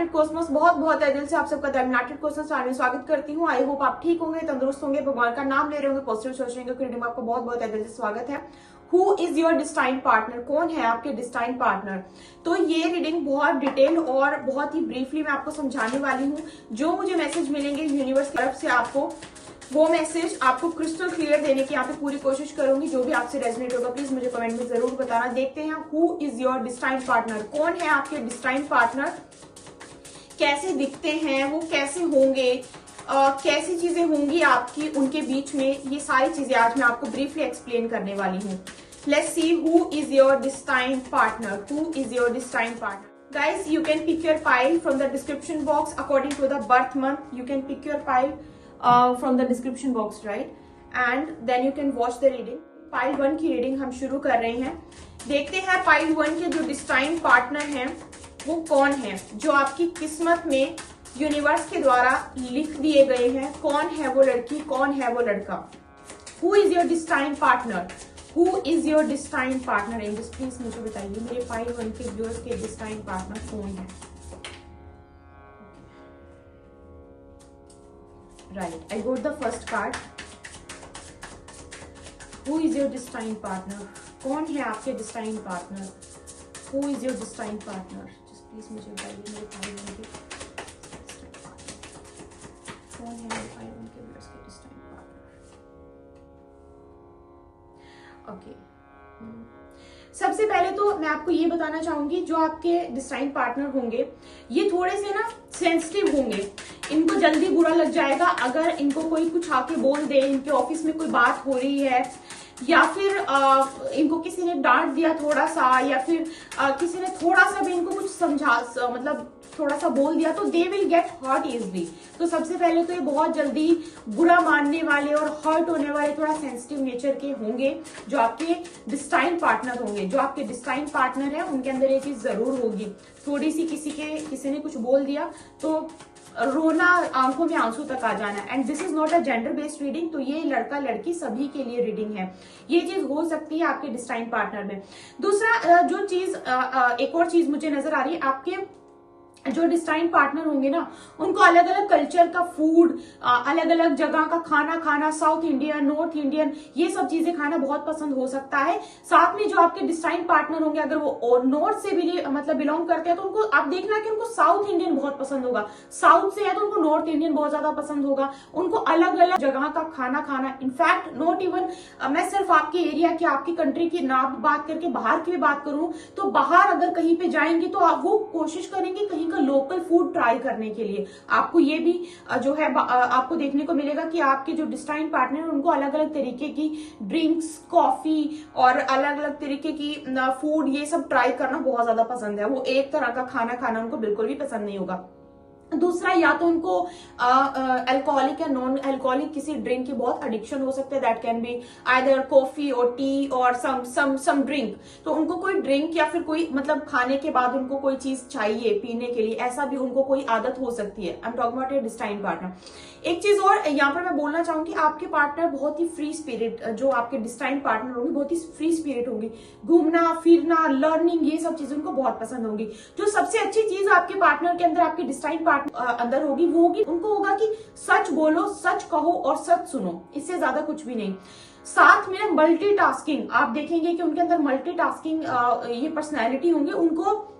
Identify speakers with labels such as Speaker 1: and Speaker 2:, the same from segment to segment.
Speaker 1: नाटेड Cosmos, बहुत बहुत दिल से आप सबका द नाटेड कॉस्मोस में स्वागत करती हूँ। आई होप आप ठीक होंगे, तंदुरुस्त होंगे, भगवान का नाम ले रहे होंगे, पॉजिटिव सोच रहे होंगे। रीडिंग में आपको बहुत बहुत दिल से स्वागत है। Who is your destine partner, कौन है आपके डिस्टाइन पार्टनर। तो ये रीडिंग बहुत डिटेल और बहुत ही ब्रीफली मैं आपको समझाने वाली हूँ। जो मुझे मैसेज मिलेंगे यूनिवर्स की तरफ से आपको, वो मैसेज आपको क्रिस्टल क्लियर देने की यहाँ पे पूरी कोशिश करूंगी। जो भी आपसे रेजोनेट होगा प्लीज मुझे कमेंट में जरूर बताना। देखते हैं who is your destine partner, कौन है आपके डिस्टाइन पार्टनर, कैसे दिखते हैं वो, कैसे होंगे, कैसी चीजें होंगी आपकी उनके बीच में, ये सारी चीजें आज मैं आपको ब्रीफली एक्सप्लेन करने वाली हूँ। Let's see who is your destine partner, who is your destine partner. Guys, you can pick your pile from the description box according to the birth month. You can pick your pile from the description box, right? And then you can watch the reading. Pile 1 की reading हम शुरू कर रहे हैं। देखते हैं pile 1 के जो डिस्टाइन पार्टनर हैं वो कौन है, जो आपकी किस्मत में यूनिवर्स के द्वारा लिख दिए गए हैं। कौन है वो लड़की, कौन है वो लड़का। Who is your destine partner, who is your destine partner. Angels please मुझे बताइए मेरे पाइल 1 के व्यूअर्स के डिस्टाइन पार्टनर कौन है। Right, I goat the first card. Who is your destine partner, कौन है आपके destine partner. Who is your destine partner, just please मुझे बताइए मेरे पाइल 1 के कौन है मेरे पाइल 1 के व्यूअर्स के डिस्टाइन पार्टनर। ओके, सबसे पहले तो मैं आपको ये बताना चाहूंगी, जो आपके डिस्टाइन पार्टनर होंगे ये थोड़े से ना सेंसिटिव होंगे। इनको जल्दी बुरा लग जाएगा अगर इनको कोई कुछ आके बोल दे, इनके ऑफिस में कोई बात हो रही है, या फिर इनको किसी ने डांट दिया थोड़ा सा, या फिर किसी ने थोड़ा सा भी इनको कुछ समझा, मतलब थोड़ा सा बोल दिया, तो they will get hurt easily. तो सबसे पहले तो ये बहुत जल्दी बुरा मानने वाले और हर्ट होने वाले, थोड़ा सेंसिटिव नेचर के होंगे जो आपके डिस्टाइन पार्टनर होंगे। जो आपके डिस्टाइन पार्टनर है उनके अंदर ये चीज जरूर होगी। थोड़ी सी किसी ने कुछ बोल दिया तो रोना, आंखों में आंसू तक आ जाना। And this is not a gender based reading, तो ये लड़का लड़की सभी के लिए रीडिंग है। ये चीज हो सकती है आपके डिस्टाइन पार्टनर में। दूसरा जो चीज, एक और चीज मुझे नजर आ रही है, आपके जो डिस्टाइन पार्टनर होंगे ना उनको अलग अलग कल्चर का फूड, अलग अलग जगह का खाना खाना, साउथ इंडियन, नॉर्थ इंडियन, ये सब चीजें खाना बहुत पसंद हो सकता है। साथ में जो आपके डिस्टाइन पार्टनर होंगे अगर वो नॉर्थ से भी मतलब बिलोंग करते हैं तो उनको आप देखना कि उनको साउथ इंडियन बहुत पसंद होगा। साउथ से है तो उनको नॉर्थ इंडियन बहुत ज्यादा पसंद होगा। उनको अलग अलग जगह का खाना खाना, इनफैक्ट नॉट इवन मैं सिर्फ आपके एरिया की, आपकी कंट्री की ना बात करके बाहर की भी बात करूं तो बाहर अगर कहीं पे जाएंगे तो आप वो कोशिश करेंगे कहीं लोकल फूड ट्राई करने के लिए। आपको ये भी जो है आपको देखने को मिलेगा कि आपके जो डिस्टाइन पार्टनर है उनको अलग अलग तरीके की ड्रिंक्स, कॉफी और अलग अलग तरीके की फूड, ये सब ट्राई करना बहुत ज्यादा पसंद है। वो एक तरह का खाना खाना उनको बिल्कुल भी पसंद नहीं होगा। दूसरा, या तो उनको अल्कोहलिक या नॉन अल्कोहलिक किसी ड्रिंक की बहुत एडिक्शन हो सकता है। That can be either coffee और टी और सम ड्रिंक। तो उनको कोई ड्रिंक या फिर कोई मतलब खाने के बाद उनको कोई चीज चाहिए पीने के लिए, ऐसा भी उनको कोई आदत हो सकती है। I am talking about your destine partner. एक चीज और यहाँ पर मैं बोलना चाहूंगी, आपके पार्टनर बहुत ही फ्री स्पिरिट, जो आपके डिस्टाइन पार्टनर होंगे बहुत ही फ्री स्पिरिट होंगी। घूमना फिरना, लर्निंग, ये सब चीजें उनको बहुत पसंद होंगी। जो सबसे अच्छी चीज आपके पार्टनर के अंदर, आपके डिस्टाइन पार्टनर अंदर होगी, वो होगी उनको होगा कि सच बोलो, सच कहो और सच सुनो, इससे ज्यादा कुछ भी नहीं। साथ में मल्टीटास्किंग, आप देखेंगे कि उनके अंदर मल्टीटास्किंग ये पर्सनैलिटी होंगे। उनको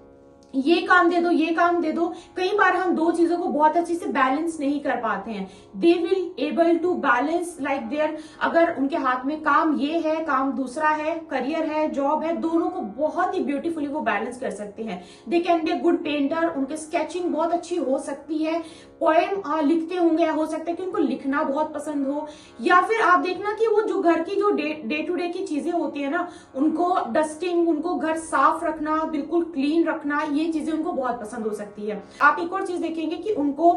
Speaker 1: ये काम दे दो, ये काम दे दो। कई बार हम दो चीजों को बहुत अच्छे से बैलेंस नहीं कर पाते हैं। They will able to balance like there, अगर उनके हाथ में काम ये है, काम दूसरा है, करियर है, जॉब है, दोनों को बहुत ही ब्यूटीफुली वो बैलेंस कर सकते हैं। They can be a good painter, उनके स्केचिंग बहुत अच्छी हो सकती है। पोएम लिखते होंगे, हो सकता है कि उनको लिखना बहुत पसंद हो। या फिर आप देखना कि वो जो घर की जो डे टू डे की चीजें होती है ना, उनको डस्टिंग, उनको घर साफ रखना, बिल्कुल क्लीन रखना, ये चीजें उनको बहुत पसंद हो सकती है। आप एक और चीज देखेंगे कि उनको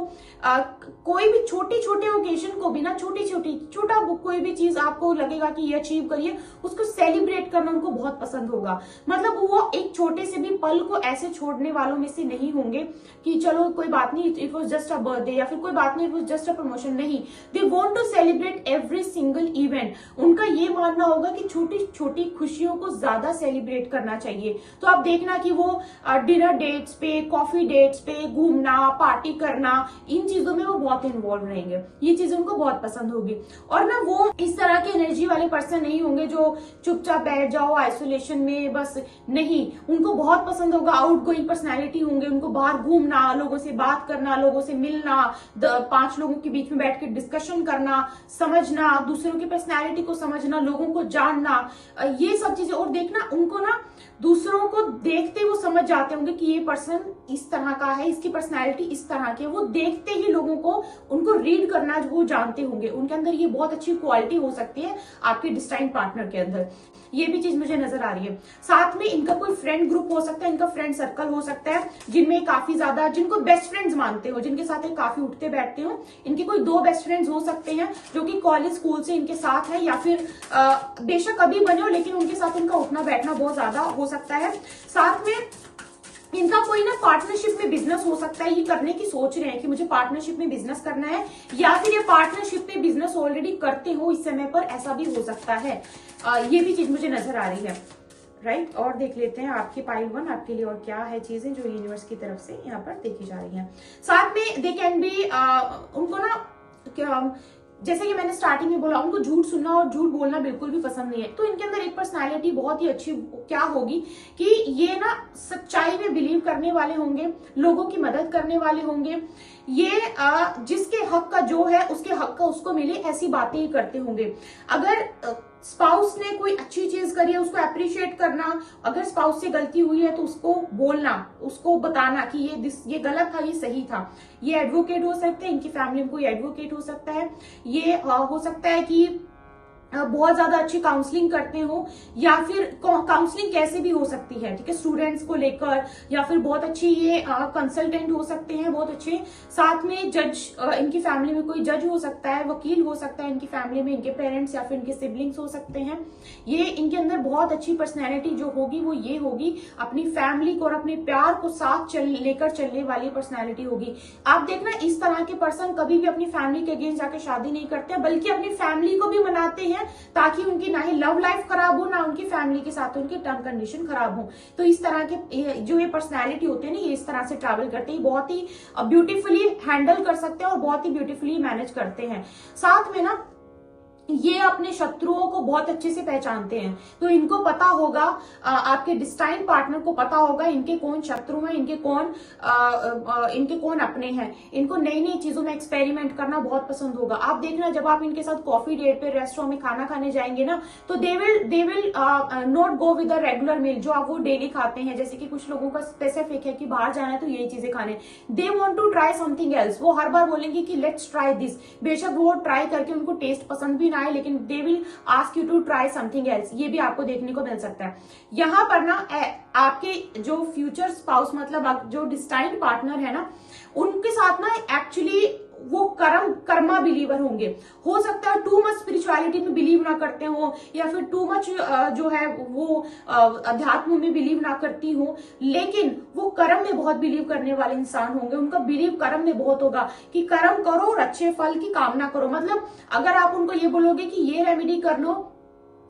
Speaker 1: कोई भी छोटी छोटे ओकेजन को भी ना, छोटा कोई भी चीज आपको लगेगा कि ये अचीव करिए, उसको सेलिब्रेट करना उनको बहुत पसंद होगा। मतलब वो एक छोटे से भी पल को ऐसे छोड़ने वालों में से नहीं होंगे कि चलो कोई बात नहीं, it was just a birthday, या फिर कोई बात नहीं, it was just a promotion. नहीं, they want to celebrate every single event. उनका ये मानना होगा कि छोटी छोटी खुशियों को ज्यादा सेलिब्रेट करना चाहिए। तो आप देखना कि वो डिनर डेट्स पे, कॉफी डेट्स पे, घूमना, पार्टी करना, इन चीजों में वो बहुत इन्वॉल्व रहेंगे। ये चीजें उनको बहुत पसंद होगी। और ना वो इस तरह के एनर्जी वाले पर्सन नहीं होंगे जो चुपचाप बैठ जाओ आइसोलेशन में बस, नहीं, उनको बहुत पसंद होगा, आउट गोइंग पर्सनैलिटी होंगे, उनको बाहर घूमना, लोगों से बात करना, लोगों से मिलना, 5 लोगों के बीच में बैठ के डिस्कशन करना, समझना, दूसरों की पर्सनैलिटी को समझना, लोगों को जानना, ये सब चीजें। और देखना, उनको ना दूसरों को देखते वो समझ जाते होंगे कि ये पर्सन इस तरह का है, इसकी पर्सनैलिटी इस तरह की है। वो देखते ही लोगों को, उनको रीड करना वो जानते होंगे। उनके अंदर ये बहुत अच्छी क्वालिटी हो सकती है आपके डिस्टाइन पार्टनर के अंदर। ये भी चीज मुझे नजर आ रही है। साथ में इनका कोई फ्रेंड ग्रुप हो सकता है, इनका फ्रेंड सर्कल हो सकता है जिनमें काफी ज्यादा, जिनको बेस्ट फ्रेंड्स मानते हो, जिनके साथ काफी उठते बैठते हो। इनके कोई 2 बेस्ट फ्रेंड्स हो सकते हैं जो कि कॉलेज स्कूल से इनके साथ है, या फिर बेशक अभी बने हो लेकिन उनके साथ इनका उठना बैठना बहुत ज्यादा हो सकता है। साथ में इनका कोई ना पार्टनरशिप में बिजनेस हो सकता है, ये करने की सोच रहे हैं कि मुझे पार्टनरशिप में बिजनेस करना है, या फिर ये पार्टनरशिप में बिजनेस ऑलरेडी करते हो इस समय पर, ऐसा भी हो सकता है। ये भी चीज मुझे नजर आ रही है, राइट। और देख लेते हैं आपके पाइल 1 आपके लिए और क्या है चीजें जो यूनिवर्स की तरफ से यहाँ पर देखी जा रही हैं। साथ में दे कैन बी, उनको ना क्या, जैसे कि मैंने स्टार्टिंग में बोला, उनको झूठ सुनना और झूठ बोलना बिल्कुल भी पसंद नहीं है। तो इनके अंदर एक पर्सनालिटी बहुत ही अच्छी क्या होगी कि ये ना सच्चाई में बिलीव करने वाले होंगे, लोगों की मदद करने वाले होंगे। ये जिसके हक का जो है उसके हक का उसको मिले, ऐसी बातें ही करते होंगे। अगर स्पाउस ने कोई अच्छी चीज करी है उसको अप्रिशिएट करना, अगर स्पाउस से गलती हुई है तो उसको बोलना, उसको बताना कि ये गलत था, ये सही था। ये एडवोकेट हो सकते हैं, इनकी फैमिली में कोई एडवोकेट हो सकता है। ये हो सकता है कि बहुत ज्यादा अच्छी काउंसलिंग करते हो, या फिर काउंसलिंग कैसे भी हो सकती है, ठीक है, स्टूडेंट्स को लेकर, या फिर बहुत अच्छी ये कंसल्टेंट हो सकते हैं, बहुत अच्छे। साथ में जज, इनकी फैमिली में कोई जज हो सकता है, वकील हो सकता है इनकी फैमिली में, इनके पेरेंट्स या फिर इनके सिबलिंग्स हो सकते हैं। ये इनके अंदर बहुत अच्छी पर्सनैलिटी जो होगी वो ये होगी, अपनी फैमिली को और अपने प्यार को साथ लेकर चलने वाली पर्सनैलिटी होगी। आप देखना, इस तरह के पर्सन कभी भी अपनी फैमिली के अगेंस्ट जाकर शादी नहीं करते, बल्कि अपनी फैमिली को भी मनाते हैं ताकि उनकी ना ही लव लाइफ खराब हो, ना उनकी फैमिली के साथ उनकी टर्म कंडीशन खराब हो। तो इस तरह के जो ये पर्सनैलिटी होते हैं ना, ये इस तरह से ट्रैवल करते हैं, बहुत ही ब्यूटीफुली हैंडल कर सकते हैं और बहुत ही ब्यूटीफुली मैनेज करते हैं। साथ में ना ये अपने शत्रुओं को बहुत अच्छे से पहचानते हैं। तो इनको पता होगा, आपके डिस्टाइन पार्टनर को पता होगा इनके कौन शत्रु हैं, इनके कौन अपने हैं। इनको नई नई चीजों में एक्सपेरिमेंट करना बहुत पसंद होगा। आप देखना, जब आप इनके साथ कॉफी डेट पे, रेस्टोरेंट में खाना खाने जाएंगे ना, तो they will not go with a regular meal जो आप वो डेली खाते हैं। जैसे कि कुछ लोगों का स्पेसिफिक है कि बाहर जाना है तो यही चीजें खाने, they want to try something else. वो हर बार बोलेंगे कि लेट्स ट्राई दिस। बेशक वो ट्राई करके उनको टेस्ट पसंद भी आए, लेकिन they will ask you to try something else. ये भी आपको देखने को मिल सकता है। यहां पर ना आपके जो फ्यूचर स्पाउस, मतलब जो डिस्टाइन्ड पार्टनर है ना, उनके साथ ना एक्चुअली वो कर्मा बिलीवर होंगे। हो सकता है टू मच स्पिरिचुअलिटी में बिलीव ना करते हो, या फिर टू मच जो है वो अध्यात्म में बिलीव ना करती हो, लेकिन वो कर्म में बहुत बिलीव करने वाले इंसान होंगे। उनका बिलीव कर्म में बहुत होगा कि कर्म करो और अच्छे फल की कामना करो। मतलब अगर आप उनको ये बोलोगे कि ये रेमेडी कर लो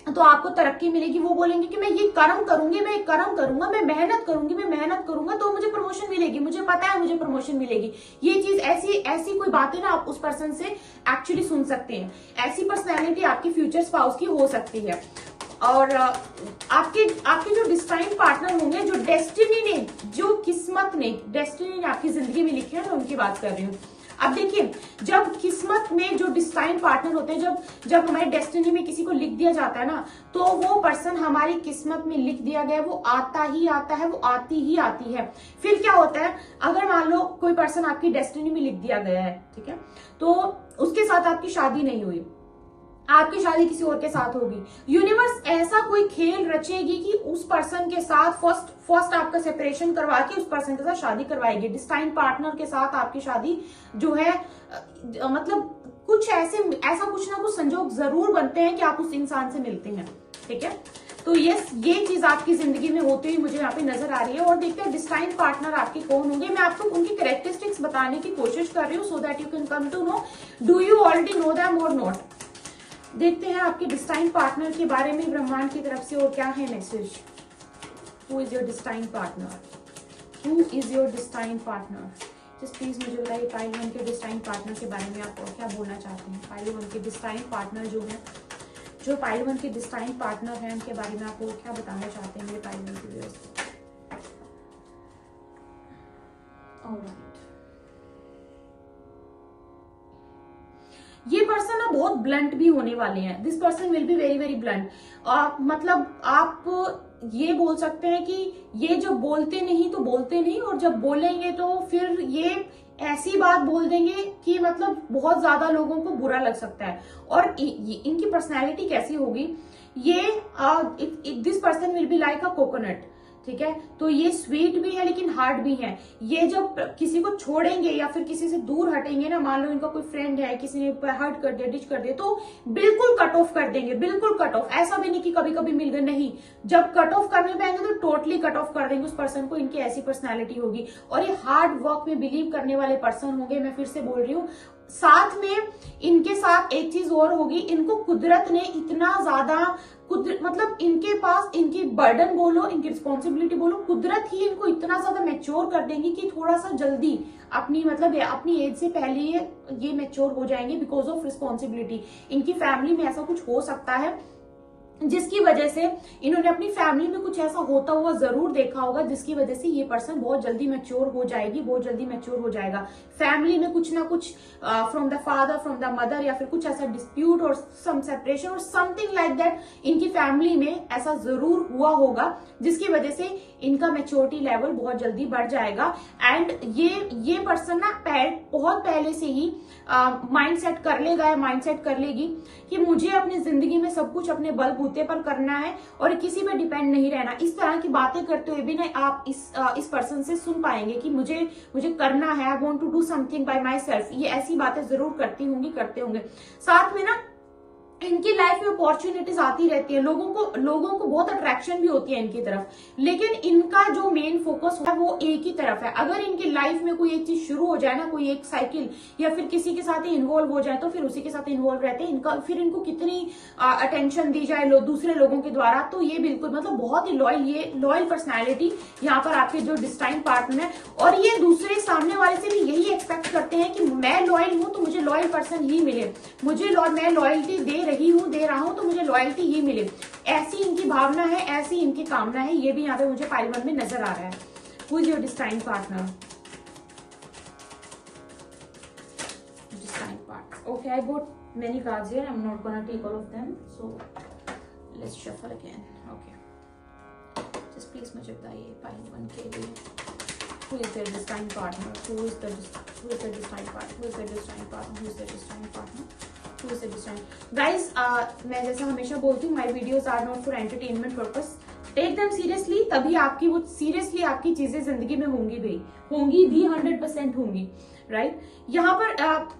Speaker 1: तो आपको तरक्की मिलेगी, वो बोलेंगे कि मैं ये कर्म करूंगी, मैं कर्म करूंगा, मैं मेहनत करूंगी, मैं मेहनत करूंगा तो मुझे प्रमोशन मिलेगी, मुझे पता है मुझे प्रमोशन मिलेगी। ये चीज ऐसी कोई बातें ना आप उस पर्सन से एक्चुअली सुन सकते हैं। ऐसी पर्सनैलिटी आपकी फ्यूचर स्पाउस की हो सकती है। और आपके जो डिस्टाइन पार्टनर होंगे, जो डेस्टिनी ने, जो किस्मत ने, डेस्टिनी ने आपकी जिंदगी में लिखे है, मैं उनकी बात कर रही हूँ। अब देखिए, जब किस्मत में जो डिस्टाइन पार्टनर होते हैं, जब हमारे डेस्टिनी में किसी को लिख दिया जाता है ना, तो वो पर्सन हमारी किस्मत में लिख दिया गया, वो आता ही आता है, वो आती ही आती है। फिर क्या होता है, अगर मान लो कोई पर्सन आपकी डेस्टिनी में लिख दिया गया है, ठीक है, तो उसके साथ आपकी शादी नहीं हुई, आपकी शादी किसी और के साथ होगी। यूनिवर्स ऐसा कोई खेल रचेगी कि उस पर्सन के साथ फर्स्ट आपका सेपरेशन करवा के उस पर्सन के साथ शादी करवाएगी। डिस्टाइन पार्टनर के साथ आपकी शादी जो है, मतलब ऐसा कुछ ना कुछ संजोग जरूर बनते हैं कि आप उस इंसान से मिलते हैं, ठीक है। तो ये चीज आपकी जिंदगी में होती हुई मुझे यहाँ पे नजर आ रही है। और देखते हैं डिस्टाइन पार्टनर आपके कौन होंगे। मैं आपको उनकी कैरेक्टरिस्टिक्स बताने की कोशिश कर रही हूँ, so that you can come to know do you already know them और नॉट। देखते हैं आपके डिस्टाइन पार्टनर के बारे में ब्रह्मांड की तरफ से और क्या है message. Who is your destine partner. Who is your destined partner? Just please मुझे बताइए पाइल 1 के डिस्टाइन्ड पार्टनर के बारे में आप क्या बोलना चाहते हैं? पाइल 1 के डिस्टाइन्ड पार्टनर जो है, जो पाइल 1 के डिस्टाइन्ड पार्टनर है, उनके बारे में आप क्या बताना चाहते हैं मेरे पाइल 1 के व्यूअर्स? ऑलराइट, ये पर्सन ना बहुत ब्लंट भी होने वाले हैं। This person will be very very blunt. मतलब आप ये बोल सकते हैं कि ये जब बोलते नहीं तो बोलते नहीं, और जब बोलेंगे तो फिर ये ऐसी बात बोल देंगे कि मतलब बहुत ज्यादा लोगों को बुरा लग सकता है। और इनकी पर्सनैलिटी कैसी होगी, ये this person will be like a coconut, ठीक है? तो ये स्वीट भी है लेकिन हार्ड भी है। ये जब किसी को छोड़ेंगे या फिर किसी से दूर हटेंगे ना, मान लो इनका कोई फ्रेंड है, किसी ने हर्ट कर दिया, डिच कर दिया, तो बिल्कुल कट ऑफ कर देंगे, बिल्कुल कट ऑफ। ऐसा भी नहीं कि कभी कभी मिल गए, नहीं, जब कट ऑफ करने पे आएंगे तो टोटली कट ऑफ कर देंगे उस पर्सन को। इनकी ऐसी पर्सनैलिटी होगी। और ये हार्ड वर्क में बिलीव करने वाले पर्सन होंगे। मैं फिर से बोल रही हूँ, साथ में इनके साथ एक चीज और होगी, इनको कुदरत ने इतना ज्यादा मतलब इनके पास इनकी बर्डन बोलो, इनकी रिस्पॉन्सिबिलिटी बोलो, कुदरत ही इनको इतना ज्यादा मैच्योर कर देंगी कि थोड़ा सा जल्दी अपनी मतलब अपनी एज से पहले ये मैच्योर हो जाएंगे बिकॉज ऑफ रिस्पॉन्सिबिलिटी। इनकी फैमिली में ऐसा कुछ हो सकता है जिसकी वजह से इन्होंने अपनी फैमिली में कुछ ऐसा होता हुआ जरूर देखा होगा, जिसकी वजह से ये पर्सन बहुत जल्दी मैच्योर हो जाएगी, बहुत जल्दी मैच्योर हो जाएगा। फैमिली में कुछ ना कुछ from the father, from the mother, या फिर कुछ ऐसा डिस्प्यूट और सम सेपरेशन और समथिंग लाइक दैट इनकी फैमिली में ऐसा जरूर हुआ होगा, जिसकी वजह से इनका मैच्योरिटी लेवल बहुत जल्दी बढ़ जाएगा। एंड ये पर्सन ना बहुत पहले से ही माइंड सेट कर लेगा, माइंड सेट कर लेगी कि मुझे अपनी जिंदगी में सब कुछ अपने बलबूते पर करना है और किसी पे डिपेंड नहीं रहना। इस तरह की बातें करते हुए भी ना आप इस पर्सन से सुन पाएंगे कि मुझे करना है, I want to do something by myself. ये ऐसी बातें जरूर करती होंगी, करते होंगे। साथ में ना इनकी लाइफ में अपॉर्चुनिटीज आती रहती है, लोगों को बहुत अट्रैक्शन भी होती है इनकी तरफ, लेकिन इनका जो मेन फोकस है वो एक ही तरफ है। अगर इनकी लाइफ में कोई एक चीज शुरू हो जाए ना, कोई एक साइकिल, या फिर किसी के साथ ही इन्वॉल्व हो जाए, तो फिर उसी के साथ इन्वॉल्व रहते हैं। फिर इनको कितनी अटेंशन दी जाए दूसरे लोगों के द्वारा, तो ये बिल्कुल मतलब बहुत ही लॉयल पर्सनैलिटी यहाँ पर आपके जो डिस्टाइन्ड पार्टनर है। और ये दूसरे सामने वाले से भी यही एक्सपेक्ट करते हैं कि मैं लॉयल हूं तो मुझे लॉयल पर्सन ही मिले, मैं लॉयल्टी दे रहा हूं तो मुझे लॉयल्टी ही मिले। ऐसी इनकी भावना है, ऐसी इनकी कामना है। ये भी यहाँ पे मुझे पाइल 1 में नजर आ रहा है। Who is your destined partner? Destined partner, okay, I got many cards here. I'm not gonna take all of them, so let's shuffle again. Okay, just please मुझे बताइए पाइल 1 के लिए who is their destined partner? Who is the destined partner? Who is the destined partner? Who is the destined partner? Who is the destined? Guys, मैं जैसा हमेशा बोलती हूँ, my videos are not for entertainment purpose. Take them seriously, तभी आपकी वो seriously आपकी चीजें जिंदगी में होंगी भी 100% होंगी, राइट? यहाँ पर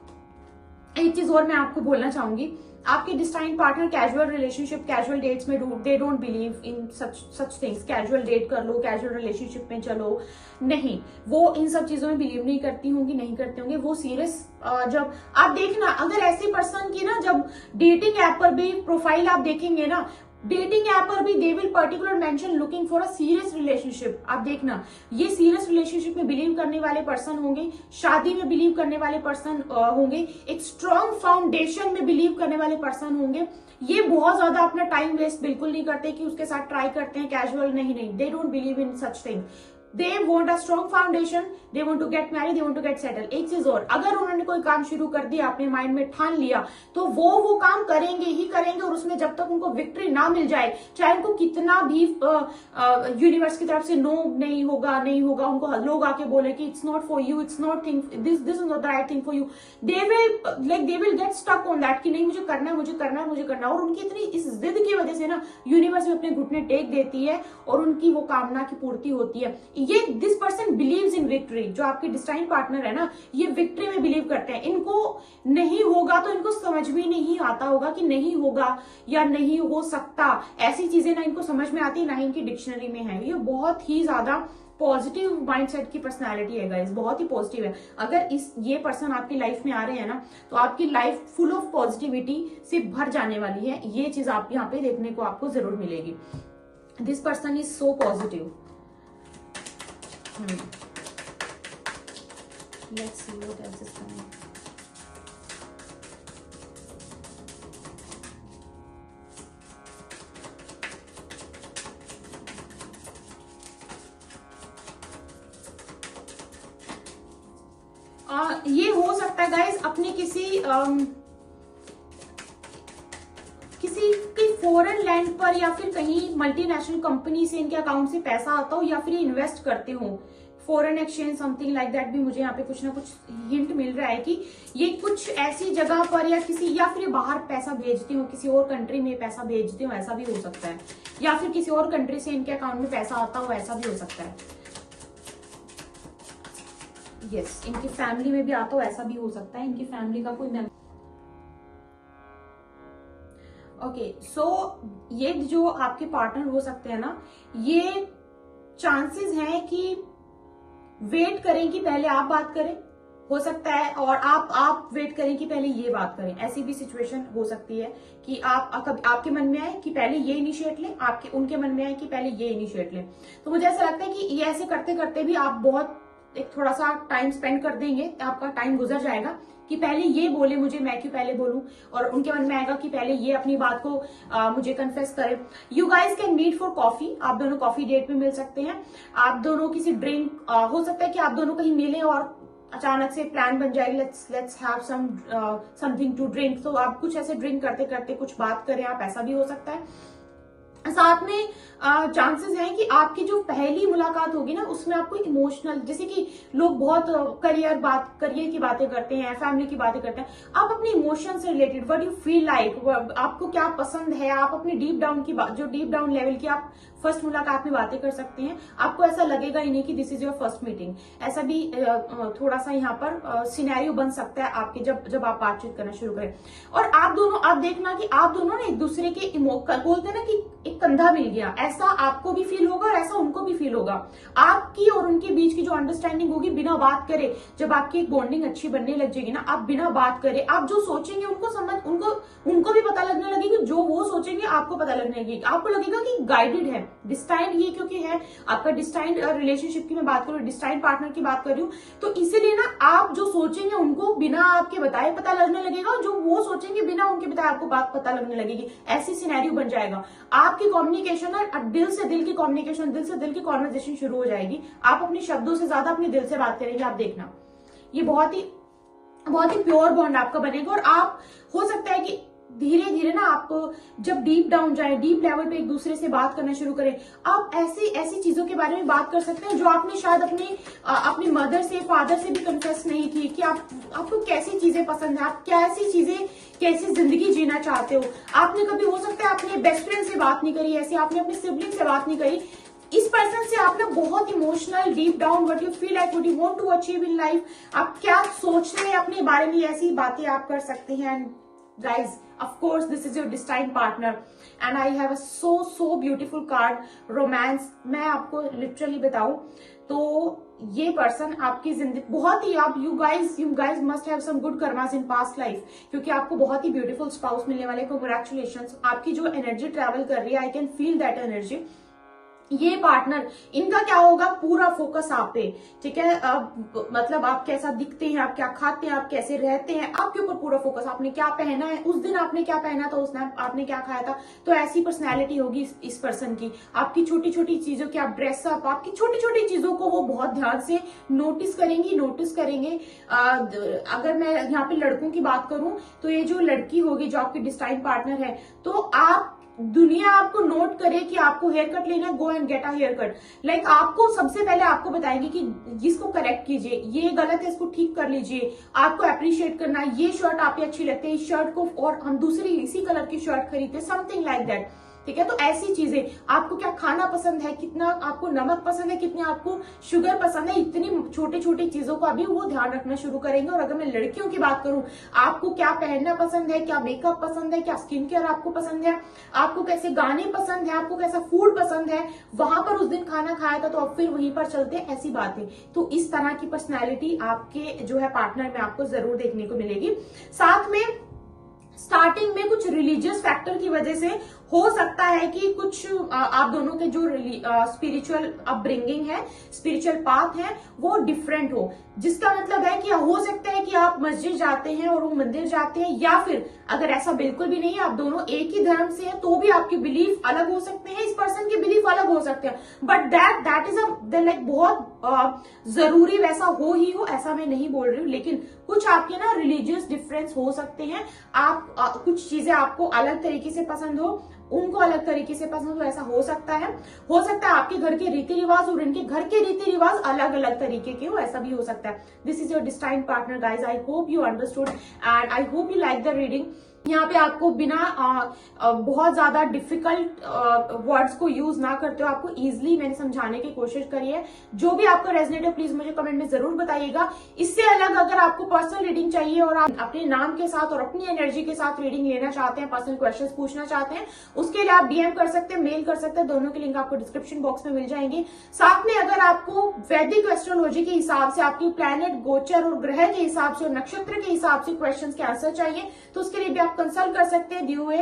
Speaker 1: एक चीज और मैं आपको बोलना चाहूंगी, आपके destined partner casual relationship, casual dates में they don't believe in such things. Casual date कर लो, कैजुअल रिलेशनशिप में चलो, नहीं, वो इन सब चीजों में बिलीव नहीं करती होंगी, नहीं करते होंगे। वो सीरियस जब आप देखना, अगर ऐसे पर्सन की ना जब डेटिंग ऐप पर भी प्रोफाइल आप देखेंगे ना, डेटिंग ऐप पर भी they will particular mention looking for a serious relationship. आप देखना, ये सीरियस रिलेशनशिप में बिलीव करने वाले पर्सन होंगे, शादी में बिलीव करने वाले पर्सन होंगे, एक स्ट्रॉन्ग फाउंडेशन में बिलीव करने वाले पर्सन होंगे। ये बहुत ज्यादा अपना टाइम वेस्ट बिल्कुल नहीं करते कि उसके साथ ट्राई करते हैं कैजुअल, नहीं, they don't believe in such thing. They want a strong foundation, they want to get married, they want to get settle. एक चीज और, अगर उन्होंने कोई काम शुरू कर दिया, अपने माइंड में ठान लिया, तो वो काम करेंगे ही करेंगे, और उसमें जब तक उनको विक्ट्री ना मिल जाए, चाहे उनको कितना भी यूनिवर्स की तरफ से नो नहीं होगा, उनको लोग आके बोले कि it's not for you, it's not thing, this is not the right thing for you, they will get stuck on that कि नहीं, मुझे करना है। और उनकी इतनी इस जिद की वजह से ना यूनिवर्स में अपने घुटने टेक देती है और उनकी वो कामना की पूर्ति होती है। ये this person believes in victory. जो आपके डिस्टाइन्ड पार्टनर है ना, ये विक्ट्री में बिलीव करते हैं। इनको नहीं होगा तो इनको समझ में नहीं आता होगा कि नहीं होगा या नहीं हो सकता, ऐसी चीजें ना इनको समझ में आती, ना ही इनकी डिक्शनरी में है। ये बहुत ही ज्यादा पॉजिटिव माइंडसेट की पर्सनालिटी है गाइस, बहुत ही पॉजिटिव है। अगर ये पर्सन आपकी लाइफ में आ रहे हैं ना, तो आपकी लाइफ फुल ऑफ पॉजिटिविटी से भर जाने वाली है। ये चीज आप यहाँ पे देखने को आपको जरूर मिलेगी। This person is so positive. Let's see what else is coming. ये हो सकता है गाइस अपने किसी की फॉरेन लैंड पर या फिर कहीं मल्टीनेशनल कंपनी से इनके अकाउंट से पैसा आता हो, या फिर ये इन्वेस्ट करते हो foreign exchange something like that. भी मुझे यहाँ पे कुछ ना कुछ हिंट मिल रहा है कि ये कुछ ऐसी जगह पर या किसी, या फिर बाहर पैसा भेजते हो, किसी और कंट्री में पैसा भेजते हो, ऐसा भी हो सकता है। या फिर किसी और कंट्री से इनके अकाउंट में पैसा आता हो, ऐसा भी हो सकता है। यस, इनकी फैमिली में भी आता हो, ऐसा भी हो सकता है। इनकी फैमिली का कोई मेंबर। ओके, सो ये जो आपके पार्टनर हो सकते हैं ना, ये चांसेस हैं कि वेट करें कि पहले आप बात करें, हो सकता है, और आप वेट करें कि पहले ये बात करें। ऐसी भी सिचुएशन हो सकती है कि आपके मन में आए कि पहले ये इनिशिएट लें, उनके मन में आए कि पहले ये इनिशिएट लें। तो मुझे ऐसा लगता है कि ये ऐसे करते करते भी आप बहुत एक थोड़ा सा टाइम स्पेंड कर देंगे, आपका टाइम गुजर जाएगा कि पहले ये बोले मुझे, मैं क्यों पहले बोलूं, और उनके मन में आएगा कि पहले ये अपनी बात को मुझे कन्फेस करे। You guys can meet for coffee, आप दोनों कॉफी डेट में मिल सकते हैं। आप दोनों किसी ड्रिंक, हो सकता है कि आप दोनों कहीं मिले और अचानक से प्लान बन जाए, let's have something to drink. तो आप कुछ ऐसे ड्रिंक करते करते कुछ बात करें आप, ऐसा भी हो सकता है। साथ में चांसेस हैं कि आपकी जो पहली मुलाकात होगी ना, उसमें आपको इमोशनल, जैसे कि लोग बहुत करियर की बातें करते हैं, फैमिली की बातें करते हैं, आप अपने इमोशन से related, what you feel like, आपको क्या पसंद है, आप अपनी डीप डाउन की बात, जो डीप डाउन लेवल की आप फर्स्ट मुलाकात में बातें कर सकते हैं। आपको ऐसा लगेगा ही नहीं कि this is your first meeting. ऐसा भी थोड़ा सा यहाँ पर सिनेरियो बन सकता है आपके, जब आप बातचीत करना शुरू करें। और आप देखना कि आप दोनों ना एक दूसरे के बोलते हैं ना कि एक कंधा मिल गया, ऐसा आपको भी फील होगा और ऐसा उनको भी फील होगा। आपकी और उनके बीच की जो अंडरस्टैंडिंग होगी, बिना बात करे, जब आपकी एक बॉन्डिंग अच्छी बनने लग जाएगी ना, आप बिना बात करे, आप जो सोचेंगे उनको भी पता लगने लगेगी, जो वो सोचेंगे आपको पता लगने लगेगी। आपको लगेगा कि गाइडेड है, डिस्टाइंड, ये क्योंकि है आपका डिस्टाइंड रिलेशनशिप की मैं बात करूं, डिस्टाइंड पार्टनर की बात कर रही हूं, तो इसीलिए ना आप जो सोचेंगे उनको बिना आपके बताए पता लगने लगेगा, और जो वो सोचेंगे बिना उनके बताए आपको बात पता लगने लगेगी। ऐसी सिनेरियो बन जाएगा। आपकी कम्युनिकेशन ना दिल से दिल की कम्युनिकेशन, दिल से दिल की कॉन्वर्सेशन शुरू हो जाएगी। आप अपने शब्दों से ज्यादा अपने दिल से बात करेंगे। आप देखना, ये बहुत ही प्योर बॉन्ड आपका बनेगा। और आप, हो सकता है कि धीरे धीरे ना आप जब डीप डाउन जाए, डीप लेवल पे एक दूसरे से बात करना शुरू करें, आप ऐसी चीजों के बारे में बात कर सकते हैं जो आपने शायद अपनी मदर से, फादर से भी कन्फेस नहीं की, कि आपको कैसी चीजें पसंद है, आप कैसी जिंदगी जीना चाहते हो। आपने कभी, हो सकता है अपने बेस्ट फ्रेंड से बात नहीं करी, ऐसे आपने अपने सिबलिंग से बात नहीं करी। इस पर्सन से आप ना बहुत emotional, deep down, what you feel like, what you want to achieve in life, आप क्या सोच रहे हैं अपने बारे में, ऐसी बातें आप कर सकते हैं। And guys, of course this is your destined partner and I have a so beautiful card, romance। मैं आपको लिटरली बताऊं तो ये पर्सन आपकी जिंदगी बहुत ही, आप you guys must have some good karmas in past life, क्योंकि आपको बहुत ही ब्यूटीफुल स्पाउस मिलने वाले। कांग्रेचुलेशंस। आपकी जो एनर्जी ट्रैवल कर रही है, I can feel that energy. ये पार्टनर, इनका क्या होगा, पूरा फोकस आप पे, ठीक है। मतलब आप कैसा दिखते हैं, आप क्या खाते हैं, आप कैसे रहते हैं, आपके ऊपर पूरा फोकस। आपने क्या पहना है, उस दिन आपने क्या पहना था, उस दिन आपने क्या खाया था, तो ऐसी पर्सनैलिटी होगी इस पर्सन की। आपकी छोटी छोटी चीजों की, आप ड्रेसअप, आपकी छोटी छोटी चीजों को वो बहुत ध्यान से नोटिस करेंगे। अगर मैं यहाँ पे लड़कों की बात करूं, तो ये जो लड़की होगी, जो आपकी डिस्टाइंड पार्टनर है, तो आप, दुनिया आपको नोट करे कि आपको हेयर कट लेना है, go and get a haircut. Like आपको सबसे पहले आपको बताएंगे कि इसको करेक्ट कीजिए, ये गलत है, इसको ठीक कर लीजिए, आपको अप्रिशिएट करना है, ये शर्ट आप अच्छी लगती है, इस शर्ट को और हम दूसरी इसी कलर की शर्ट खरीदते, समथिंग लाइक दैट, ठीक है। तो ऐसी चीजें, आपको क्या खाना पसंद है, कितना आपको नमक पसंद है, कितनी आपको शुगर पसंद है, इतनी छोटी छोटी चीजों का भी वो ध्यान रखना शुरू करेंगे। और अगर मैं लड़कियों की बात करूं, आपको क्या पहनना पसंद है, क्या मेकअप पसंद है, क्या स्किन केयर आपको पसंद है, आपको कैसे गाने पसंद है, आपको कैसा फूड पसंद है, वहां पर उस दिन खाना खाया था तो अब फिर वहीं पर चलते, ऐसी बातें। तो इस तरह की पर्सनैलिटी आपके जो है पार्टनर में आपको जरूर देखने को मिलेगी। साथ में स्टार्टिंग में कुछ रिलीजियस फैक्टर की वजह से हो सकता है कि कुछ आप दोनों के जो स्पिरिचुअल अपब्रिंगिंग है, स्पिरिचुअल पाथ है, वो डिफरेंट हो। जिसका मतलब है कि हो सकता है कि आप मस्जिद जाते हैं और वो मंदिर जाते हैं, या फिर अगर ऐसा बिल्कुल भी नहीं है, आप दोनों एक ही धर्म से हैं, तो भी आपके बिलीफ अलग हो सकते हैं, इस पर्सन के बिलीफ अलग हो सकते हैं, बट दैट इज लाइक बहुत जरूरी वैसा हो ही हो, ऐसा मैं नहीं बोल रही हूँ, लेकिन कुछ आपके ना रिलीजियस डिफरेंस हो सकते हैं। आप कुछ चीजें आपको अलग तरीके से पसंद हो, उनको अलग तरीके से पसंद हो, ऐसा हो सकता है। हो सकता है आपके घर के रीति रिवाज और इनके घर के रीति रिवाज अलग अलग तरीके के हो, ऐसा भी हो सकता है। This is your destined partner guys, I hope you understood and I hope you like the reading. यहाँ पे आपको बिना बहुत ज्यादा डिफिकल्ट वर्ड्स को यूज ना करते हो, आपको इजीली मैंने समझाने की कोशिश करी है। जो भी आपको रेजोनेट हो प्लीज मुझे कमेंट में जरूर बताइएगा। इससे अलग अगर आपको पर्सनल रीडिंग चाहिए और आप अपने नाम के साथ और अपनी एनर्जी के साथ रीडिंग लेना चाहते हैं, पर्सनल क्वेश्चंस पूछना चाहते हैं, उसके लिए आप डीएम कर सकते हैं, मेल कर सकते हैं, दोनों के लिंक आपको डिस्क्रिप्शन बॉक्स में मिल जाएंगे। साथ में अगर आपको वैदिक एस्ट्रोलॉजी के हिसाब से, आपकी प्लैनेट, गोचर और ग्रह के हिसाब से और नक्षत्र के हिसाब से क्वेश्चंस के आंसर चाहिए, तो उसके लिए भी आप कंसल्ट कर सकते हैं। दिए हुए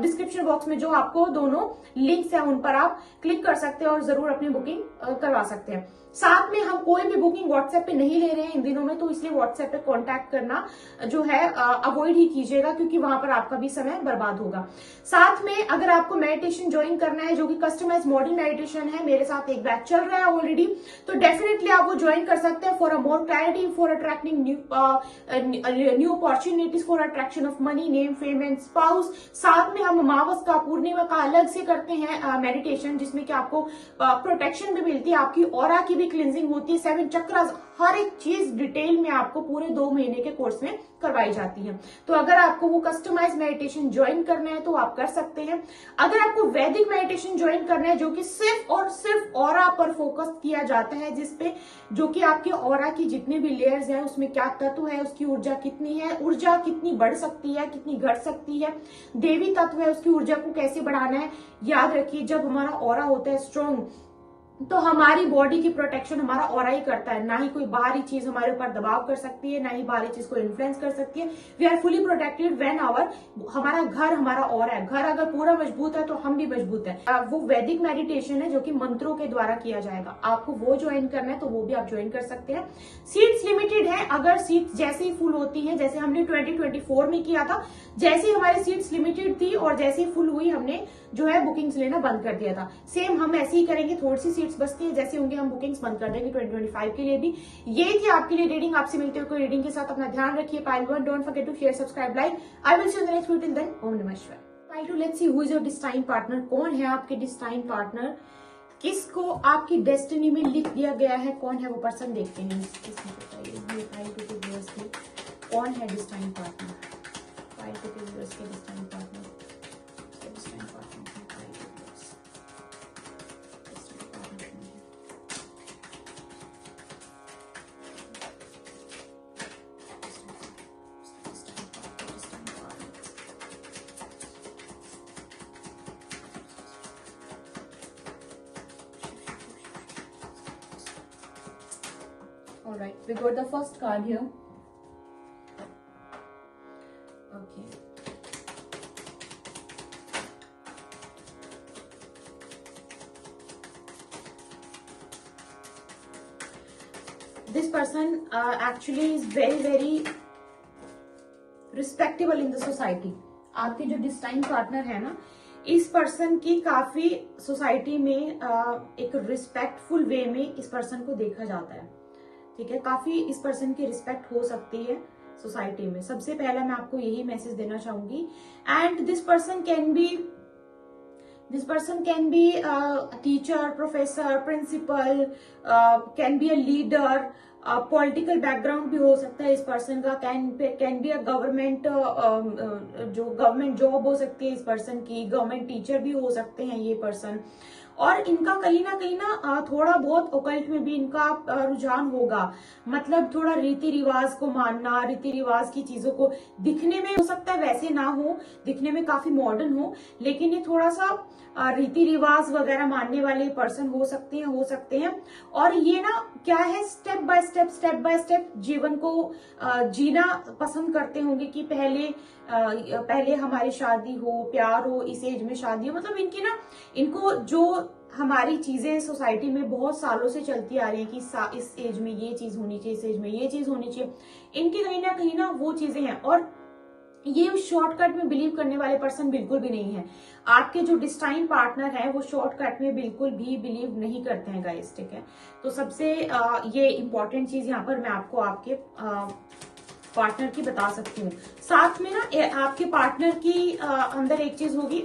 Speaker 1: डिस्क्रिप्शन बॉक्स में जो आपको दोनों लिंक्स हैं उन पर आप क्लिक कर सकते हैं और जरूर अपनी बुकिंग करवा सकते हैं। साथ में हम कोई भी बुकिंग व्हाट्सएप पे नहीं ले रहे हैं इन दिनों में, तो इसलिए व्हाट्सएप पे कांटेक्ट करना जो है अवॉइड ही कीजिएगा, क्योंकि वहां पर आपका भी समय बर्बाद होगा। साथ में अगर आपको मेडिटेशन ज्वाइन करना है, जो कि कस्टमाइज मॉर्निंग मेडिटेशन है, मेरे साथ एक बैच चल रहा है ऑलरेडी, तो डेफिनेटली आप वो ज्वाइन कर सकते हैं for a more clarity, for attracting new opportunities, for attraction of money, name, fame and spouse. साथ में हम अमावस का, पूर्णिमा का अलग से करते हैं मेडिटेशन, जिसमें कि आपको प्रोटेक्शन भी मिलती है, आपकी ऑरा की क्लिंजिंग होती है, 7 चक्रास, हर एक चीज डिटेल में आपको पूरे 2 महीने के कोर्स में करवाई जाती है। तो अगर आपको वो कस्टमाइज मेडिटेशन ज्वाइन करना है तो आप कर सकते हैं। अगर आपको वैदिक मेडिटेशन ज्वाइन करना है, जो कि सिर्फ और सिर्फ ऑरा पर फोकस किया जाता है, जिसपे जो कि आपके ऑरा की जितने भी लेयर्स हैं, उसमें क्या तत्व है, उसकी ऊर्जा कितनी है, ऊर्जा कितनी बढ़ सकती है, कितनी घट सकती है, देवी तत्व है, उसकी ऊर्जा को कैसे बढ़ाना है। याद रखिए, जब हमारा ऑरा होता है स्ट्रॉन्ग, तो हमारी बॉडी की प्रोटेक्शन हमारा ऑरा ही करता है, ना ही कोई बाहरी चीज हमारे ऊपर दबाव कर सकती है, ना ही बाहरी चीज को इन्फ्लुएंस कर सकती है। We are fully protected when हमारा घर, हमारा ऑरा है। घर अगर पूरा मजबूत है तो हम भी मजबूत है। वो वैदिक मेडिटेशन है जो कि मंत्रों के द्वारा किया जाएगा। आपको वो ज्वाइन करना है तो वो भी आप ज्वाइन कर सकते हैं। सीट्स लिमिटेड है। अगर सीट्स जैसे ही फुल होती है, जैसे हमने 2024 में किया था, जैसे ही हमारी सीट्स लिमिटेड थी और जैसे ही फुल हुई, हमने जो है बुकिंग्स लेना बंद कर दिया था। सेम हम ऐसे ही करेंगे, थोड़ी सी सीट्स बचती है, जैसे होंगे हम बुकिंग्स बंद कर देंगे 2025 के लिए भी। ये थी आपके लिए रीडिंग। आपसे मिलते हुए कोई रीडिंग के साथ। अपना ध्यान रखिए। Pile 1, don't forget to share, subscribe, like. I will see you in the next video. Till then, ओम नमः शिवाय। Pile 2, let's see who is your destine partner. कौन है आपके डिस्टाइन पार्टनर? किसको आपकी डेस्टिनी में लिख दिया गया है? कौन है वो पर्सन? देखते हैं किसने बताइए। पाइल 2 के व्यूअर्स के कौन है डिस्टाइन पार्टनर? पाइल 2 के व्यूअर्स के destine partner. All right, we got the first card here. Okay. This person actually is very respectable in the society. आपके जो डिस्टाइन पार्टनर है ना, इस पर्सन की काफी सोसाइटी में एक रिस्पेक्टफुल वे में इस पर्सन को देखा जाता है। ठीक है, काफी इस पर्सन की रिस्पेक्ट हो सकती है सोसाइटी में। सबसे पहला मैं आपको यही मैसेज देना चाहूंगी। And this person can be teacher, professor, principal, can be a leader, political background भी हो सकता है इस पर्सन का। कैन बी अ गवर्नमेंट, जो गवर्नमेंट जॉब हो सकती है इस पर्सन की, गवर्नमेंट टीचर भी हो सकते हैं ये पर्सन। और इनका कहीं ना थोड़ा बहुत ओकल्ट में भी इनका रुझान होगा। मतलब थोड़ा रीति रिवाज को मानना, रीति रिवाज की चीजों को, दिखने में हो सकता है वैसे ना हो, दिखने में काफी मॉडर्न हो, लेकिन ये थोड़ा सा रीति रिवाज वगैरह मानने वाले पर्सन हो सकते हैं। और ये ना क्या है, स्टेप बाय स्टेप जीवन को जीना पसंद करते होंगे कि पहले हमारी शादी हो, प्यार हो, इस एज में शादी हो। मतलब इनको जो हमारी चीजें सोसाइटी में बहुत सालों से चलती आ रही है कि इस एज में ये चीज होनी चाहिए, इस एज में ये चीज होनी चाहिए, इनकी कहीं ना वो चीजें हैं। और ये शॉर्टकट में बिलीव करने वाले पर्सन बिल्कुल भी नहीं है। आपके जो डिस्टाइन पार्टनर है वो शॉर्टकट में बिल्कुल भी बिलीव नहीं करते हैं गाइस, ठीक है। तो सबसे ये इंपॉर्टेंट चीज यहाँ पर मैं आपको आपके पार्टनर की बता सकती हूँ। साथ में ना आपके पार्टनर की अंदर एक चीज होगी,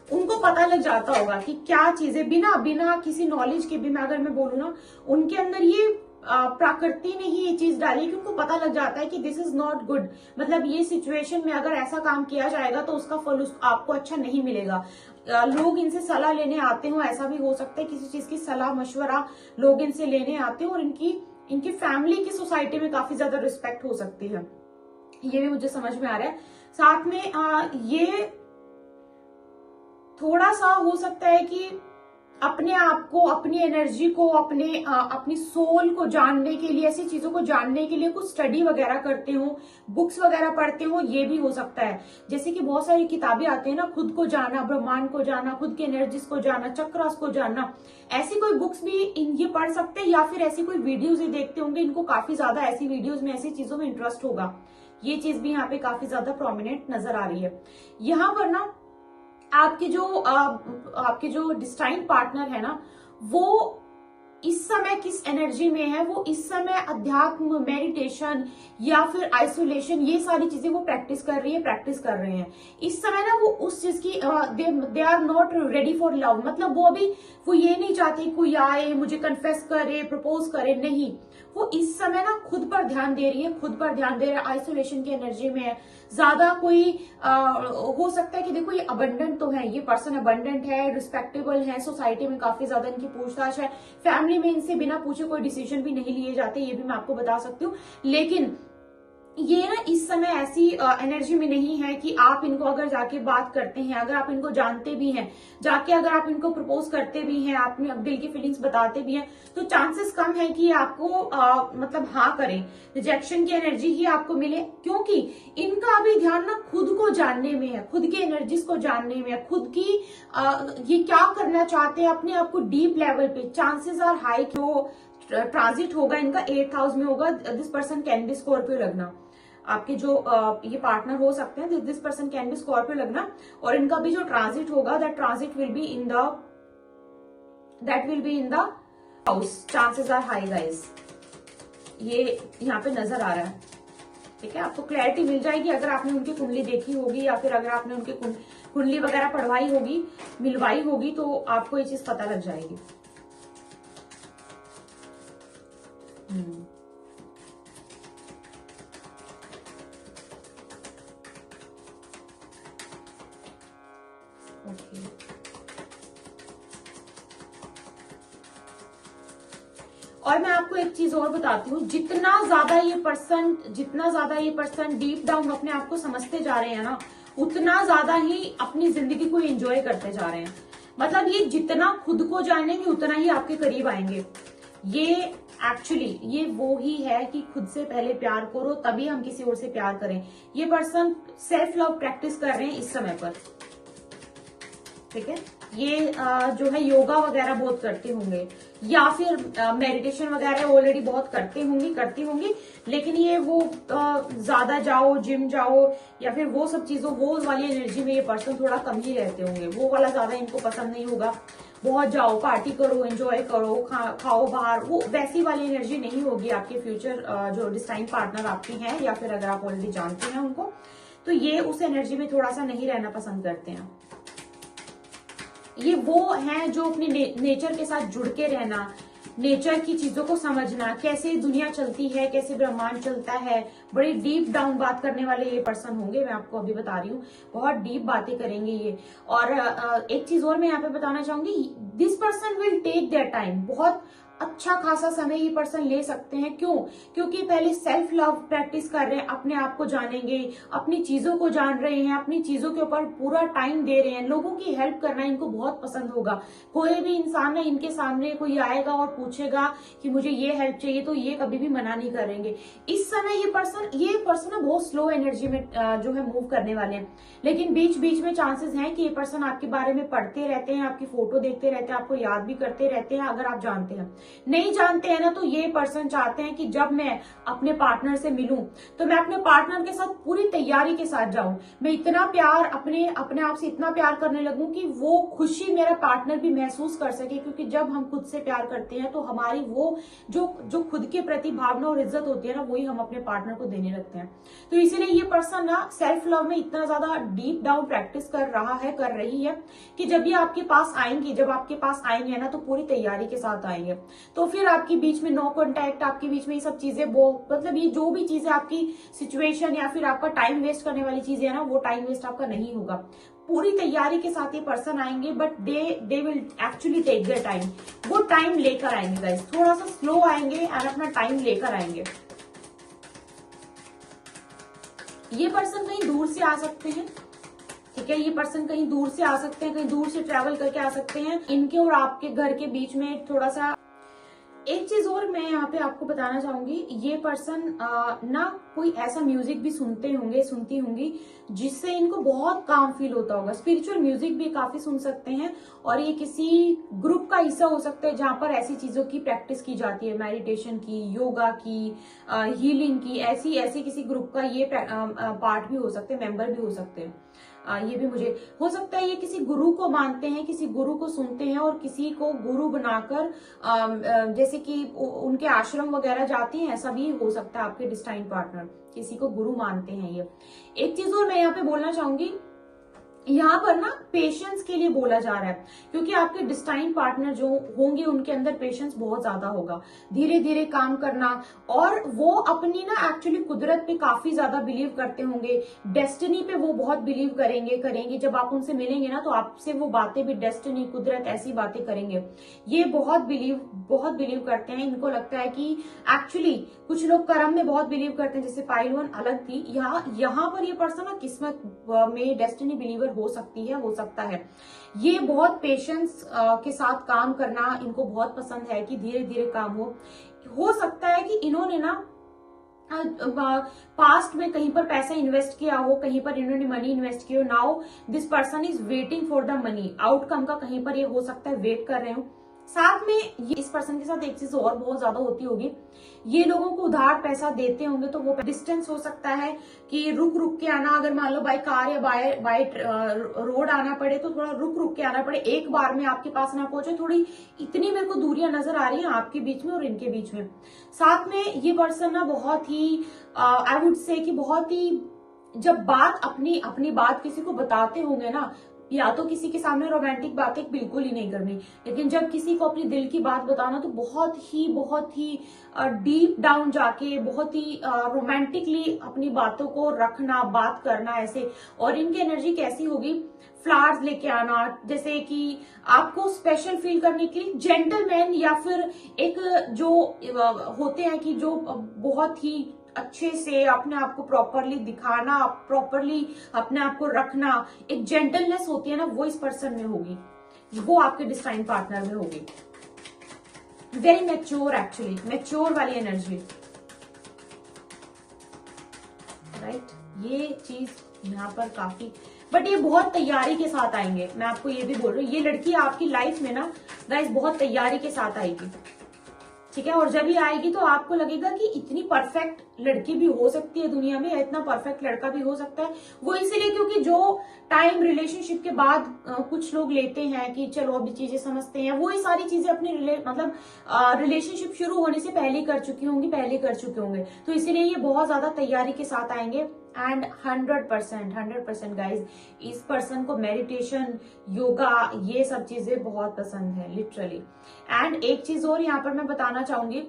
Speaker 1: उनको पता लग जाता होगा कि क्या चीजें बिना किसी नॉलेज के भी, मैं बोलूँ ना, उनके अंदर ये प्रकृति ने ही ये चीज डाली कि उनको पता लग जाता है कि दिस इज नॉट गुड। मतलब ये सिचुएशन में अगर ऐसा काम किया जाएगा तो उसका फल आपको अच्छा नहीं मिलेगा। लोग इनसे सलाह लेने आते हो, ऐसा भी हो सकता है किसी चीज की सलाह मशवरा लोग इनसे लेने आते हो, और इनकी फैमिली की सोसाइटी में काफी ज्यादा रिस्पेक्ट हो सकती है। ये भी मुझे समझ में आ रहा है। साथ में ये थोड़ा सा हो सकता है कि अपने आप को, अपनी एनर्जी को, अपनी सोल को जानने के लिए, ऐसी चीजों को जानने के लिए कुछ स्टडी वगैरह करते हो, बुक्स वगैरह पढ़ते हो, ये भी हो सकता है। जैसे कि बहुत सारी किताबें आती है ना, खुद को जाना, ब्रह्मांड को जाना, खुद के एनर्जीज को जाना, चक्रास को जानना, ऐसी कोई बुक्स भी ये पढ़ सकते हैं, या फिर ऐसी कोई वीडियोज ही देखते होंगे। इनको काफी ज्यादा ऐसी वीडियोज में, ऐसी चीजों में इंटरेस्ट होगा। ये चीज भी यहाँ पे काफी ज्यादा प्रोमिनेंट नजर आ रही है। यहाँ पर ना आपके जो डिस्टाइन पार्टनर है ना, वो इस समय किस एनर्जी में है, वो इस समय अध्यात्म, मेडिटेशन या फिर आइसोलेशन, ये सारी चीजें वो प्रैक्टिस कर रहे हैं इस समय ना। वो उस चीज की they are not ready for love. मतलब वो ये नहीं चाहते कोई आए, मुझे कन्फेस करे, प्रपोज करे, नहीं। वो इस समय ना खुद पर ध्यान दे रही है, आइसोलेशन की एनर्जी में है। ज्यादा कोई हो सकता है कि देखो, ये अबंडेंट तो है, ये पर्सन अबंडेंट है, रिस्पेक्टेबल है, सोसाइटी में काफी ज्यादा इनकी पूछताछ है, फैमिली में इनसे बिना पूछे कोई डिसीजन भी नहीं लिए जाते, ये भी मैं आपको बता सकती हूँ। लेकिन ये ना इस समय ऐसी एनर्जी में नहीं है कि आप इनको अगर जाके बात करते हैं, अगर आप इनको जानते भी हैं, जाके अगर आप इनको प्रपोज करते भी हैं, आपने दिल की फीलिंग्स बताते भी हैं, तो चांसेस कम है कि आपको मतलब हाँ करें। रिजेक्शन की एनर्जी ही आपको मिले, क्योंकि इनका अभी ध्यान ना खुद को जानने में है, खुद की एनर्जीज को जानने में है, खुद की ये क्या करना चाहते हैं अपने आप को डीप लेवल पे। चांसेस आर हाई कि वो ट्रांजिट होगा इनका 8th हाउस में होगा। This person can be Scorpio लगना, आपके जो ये पार्टनर हो सकते हैं, this person can be Scorpio लगना, और इनका भी जो ट्रांजिट होगा, that transit will be in the house. Chances are high guys, ये यहाँ पे नजर आ रहा है, ठीक है। आपको क्लैरिटी मिल जाएगी अगर आपने उनकी कुंडली देखी होगी, या फिर अगर आपने उनकी कुंडली वगैरह पढ़वाई होगी, मिलवाई होगी, तो आपको ये चीज पता लग जाएगी। और मैं आपको एक चीज और बताती हूँ, जितना ज्यादा ये पर्सन डीप डाउन अपने आप को समझते जा रहे हैं ना, उतना ज्यादा ही अपनी जिंदगी को एंजॉय करते जा रहे हैं। मतलब ये जितना खुद को जानेंगे उतना ही आपके करीब आएंगे। ये एक्चुअली ये वो ही है कि खुद से पहले प्यार करो, तभी हम किसी और से प्यार करें। ये पर्सन सेल्फ लव प्रैक्टिस कर रहे हैं इस समय पर, ठीक है। ये जो है योगा वगैरह बहुत करते होंगे, या फिर मेडिटेशन वगैरह ऑलरेडी बहुत करती होंगी, लेकिन ये वो ज्यादा जाओ, जिम जाओ, या फिर वो सब चीजों, वो वाली एनर्जी में ये पर्सन थोड़ा कम ही रहते होंगे। वो वाला ज्यादा इनको पसंद नहीं होगा। बहुत जाओ, पार्टी करो, एंजॉय करो, खाओ बाहर, वो वैसी वाली एनर्जी नहीं होगी आपके फ्यूचर जो डिस्टाइन पार्टनर आपके हैं, या फिर अगर आप ऑलरेडी जानते हैं उनको, तो ये उस एनर्जी में थोड़ा सा नहीं रहना पसंद करते हैं। ये वो हैं जो अपने नेचर के साथ जुड़ के रहना, नेचर की चीजों को समझना, कैसे दुनिया चलती है, कैसे ब्रह्मांड चलता है, बड़ी डीप डाउन बात करने वाले ये पर्सन होंगे। मैं आपको अभी बता रही हूँ, बहुत डीप बातें करेंगे ये। और एक चीज और मैं यहाँ पे बताना चाहूंगी, this person will take their time. बहुत अच्छा खासा समय ये पर्सन ले सकते हैं। क्यों? क्योंकि पहले सेल्फ लव प्रैक्टिस कर रहे हैं, अपने आप को जानेंगे, अपनी चीजों को जान रहे हैं, अपनी चीजों के ऊपर पूरा टाइम दे रहे हैं। लोगों की हेल्प करना इनको बहुत पसंद होगा। कोई भी इंसान है इनके सामने कोई आएगा और पूछेगा कि मुझे ये हेल्प चाहिए, तो ये कभी भी मना नहीं करेंगे। इस समय ये पर्सन ना बहुत स्लो एनर्जी में जो है मूव करने वाले हैं, लेकिन बीच बीच में चांसेस हैं कि ये पर्सन आपके बारे में पढ़ते रहते हैं, आपकी फोटो देखते रहते हैं, आपको याद भी करते रहते हैं। अगर आप जानते हैं, नहीं जानते हैं ना, तो ये पर्सन चाहते हैं कि जब मैं अपने पार्टनर से मिलूं तो मैं अपने पार्टनर के साथ पूरी तैयारी के साथ जाऊं। मैं इतना प्यार अपने आप से इतना प्यार करने लगूं कि वो खुशी मेरा पार्टनर भी महसूस कर सके। क्योंकि जब हम खुद से प्यार करते हैं तो हमारी वो जो खुद के प्रति भावना और इज्जत होती है ना, वही हम अपने पार्टनर को देने लगते हैं। तो इसीलिए ये पर्सन ना सेल्फ लव में इतना ज्यादा डीप डाउन प्रैक्टिस कर रही है कि जब ये आपके पास आएंगे ना, तो पूरी तैयारी के साथ आएंगे। तो फिर आपके बीच में नो कांटेक्ट, आपके बीच में ये सब चीजें, वो मतलब ये जो भी चीजें आपकी सिचुएशन या फिर आपका टाइम वेस्ट करने वाली चीजें है ना, वो टाइम वेस्ट आपका नहीं होगा। पूरी तैयारी के साथ ये पर्सन आएंगे, but they will actually take their time. वो टाइम लेकर आएंगे गाइस, थोड़ा सा स्लो आएंगे और अपना टाइम लेकर आएंगे। ये पर्सन कहीं दूर से आ सकते हैं, ठीक है, ये पर्सन कहीं दूर से आ सकते हैं, कहीं दूर से ट्रेवल करके आ सकते हैं। इनके और आपके घर के बीच में थोड़ा सा एक चीज और मैं यहाँ पे आपको बताना चाहूंगी, ये पर्सन ना कोई ऐसा म्यूजिक भी सुनती होंगी जिससे इनको बहुत काम फील होता होगा। स्पिरिचुअल म्यूजिक भी काफी सुन सकते हैं, और ये किसी ग्रुप का हिस्सा हो सकता है जहां पर ऐसी चीजों की प्रैक्टिस की जाती है, मेडिटेशन की, योगा की, हीलिंग की, ऐसी किसी ग्रुप का ये पार्ट भी हो सकते हैं, मेंबर भी हो सकते हैं। ये भी मुझे हो सकता है ये किसी गुरु को मानते हैं, किसी गुरु को सुनते हैं और किसी को गुरु बनाकर जैसे कि उनके आश्रम वगैरह जाती हैं, ऐसा भी हो सकता है। आपके डिस्टाइन पार्टनर किसी को गुरु मानते हैं। ये एक चीज और मैं यहाँ पे बोलना चाहूंगी, यहाँ पर ना पेशेंस के लिए बोला जा रहा है, क्योंकि आपके डिस्टाइन पार्टनर जो होंगे उनके अंदर पेशेंस बहुत ज्यादा होगा, धीरे धीरे काम करना, और वो अपनी ना एक्चुअली कुदरत पे काफी ज्यादा बिलीव करते होंगे, डेस्टिनी पे वो बहुत बिलीव करेंगे। जब आप उनसे मिलेंगे ना, तो आपसे वो बातें भी, डेस्टिनी, कुदरत, ऐसी बातें करेंगे। ये बहुत बिलीव करते हैं। इनको लगता है कि एक्चुअली कुछ लोग कर्म में बहुत बिलीव करते हैं, जैसे पाइल वन अलग थी। यहाँ पर ये पर्सन ना किस्मत में, डेस्टिनी बिलीवर हो सकता है। ये बहुत पेशेंस के साथ काम करना इनको बहुत पसंद है, कि धीरे धीरे काम हो सकता है कि इन्होंने ना पास्ट में कहीं पर पैसा इन्वेस्ट किया हो, कहीं पर इन्होंने मनी इन्वेस्ट किया हो। Now this person is waiting for the money, outcome का कहीं पर ये हो सकता है वेट कर रहे हो। साथ में ये इस पर्सन के साथ एक चीज और बहुत ज्यादा होती होगी, ये लोगों को उधार पैसा देते होंगे, तो वो डिस्टेंस हो सकता है कि रुक के आना। अगर मान लो बाय कार या बाय रोड आना पड़े, तो थोड़ा रुक के आना पड़े, एक बार में आपके पास ना पहुंचे। थोड़ी इतनी मेरे को दूरियां नजर आ रही है आपके बीच में और इनके बीच में। साथ में ये पर्सन ना बहुत ही आई वुड से कि बहुत ही, जब बात अपनी बात किसी को बताते होंगे ना, या तो किसी के सामने रोमांटिक बातें बिल्कुल ही नहीं करनी, लेकिन जब किसी को अपनी दिल की बात बताना, तो बहुत ही डीप डाउन जाके, बहुत ही रोमांटिकली अपनी बातों को रखना, बात करना ऐसे। और इनकी एनर्जी कैसी होगी, फ्लावर्स लेके आना, जैसे कि आपको स्पेशल फील करने के लिए जेंटलमैन, या फिर एक जो होते हैं कि जो बहुत ही अच्छे से अपने आप को प्रॉपरली दिखाना, प्रॉपरली अपने आप को रखना, एक जेंटलनेस होती है ना, वो इस पर्सन में होगी, वो आपके डिस्टाइन पार्टनर में होगी। वेरी मैच्योर, एक्चुअली मैच्योर वाली एनर्जी, राइट। ये चीज यहाँ पर काफी, बट ये बहुत तैयारी के साथ आएंगे। मैं आपको ये भी बोल रही हूँ, ये लड़की आपकी लाइफ में ना गाइस बहुत तैयारी के साथ आएगी, ठीक है। और जब ये आएगी तो आपको लगेगा कि इतनी परफेक्ट लड़की भी हो सकती है दुनिया में, इतना परफेक्ट लड़का भी हो सकता है। वो इसीलिए क्योंकि जो टाइम रिलेशनशिप के बाद कुछ लोग लेते हैं कि चलो अभी चीजें समझते हैं, वो ये सारी चीजें अपनी रिलेशनशिप शुरू होने से पहले कर चुके होंगे। तो इसीलिए ये बहुत ज्यादा तैयारी के साथ आएंगे। एंड 100% गाइज, इस पर्सन को मेडिटेशन, योगा, ये सब चीजें बहुत पसंद है लिटरली। एंड एक चीज और यहाँ पर मैं बताना चाहूंगी,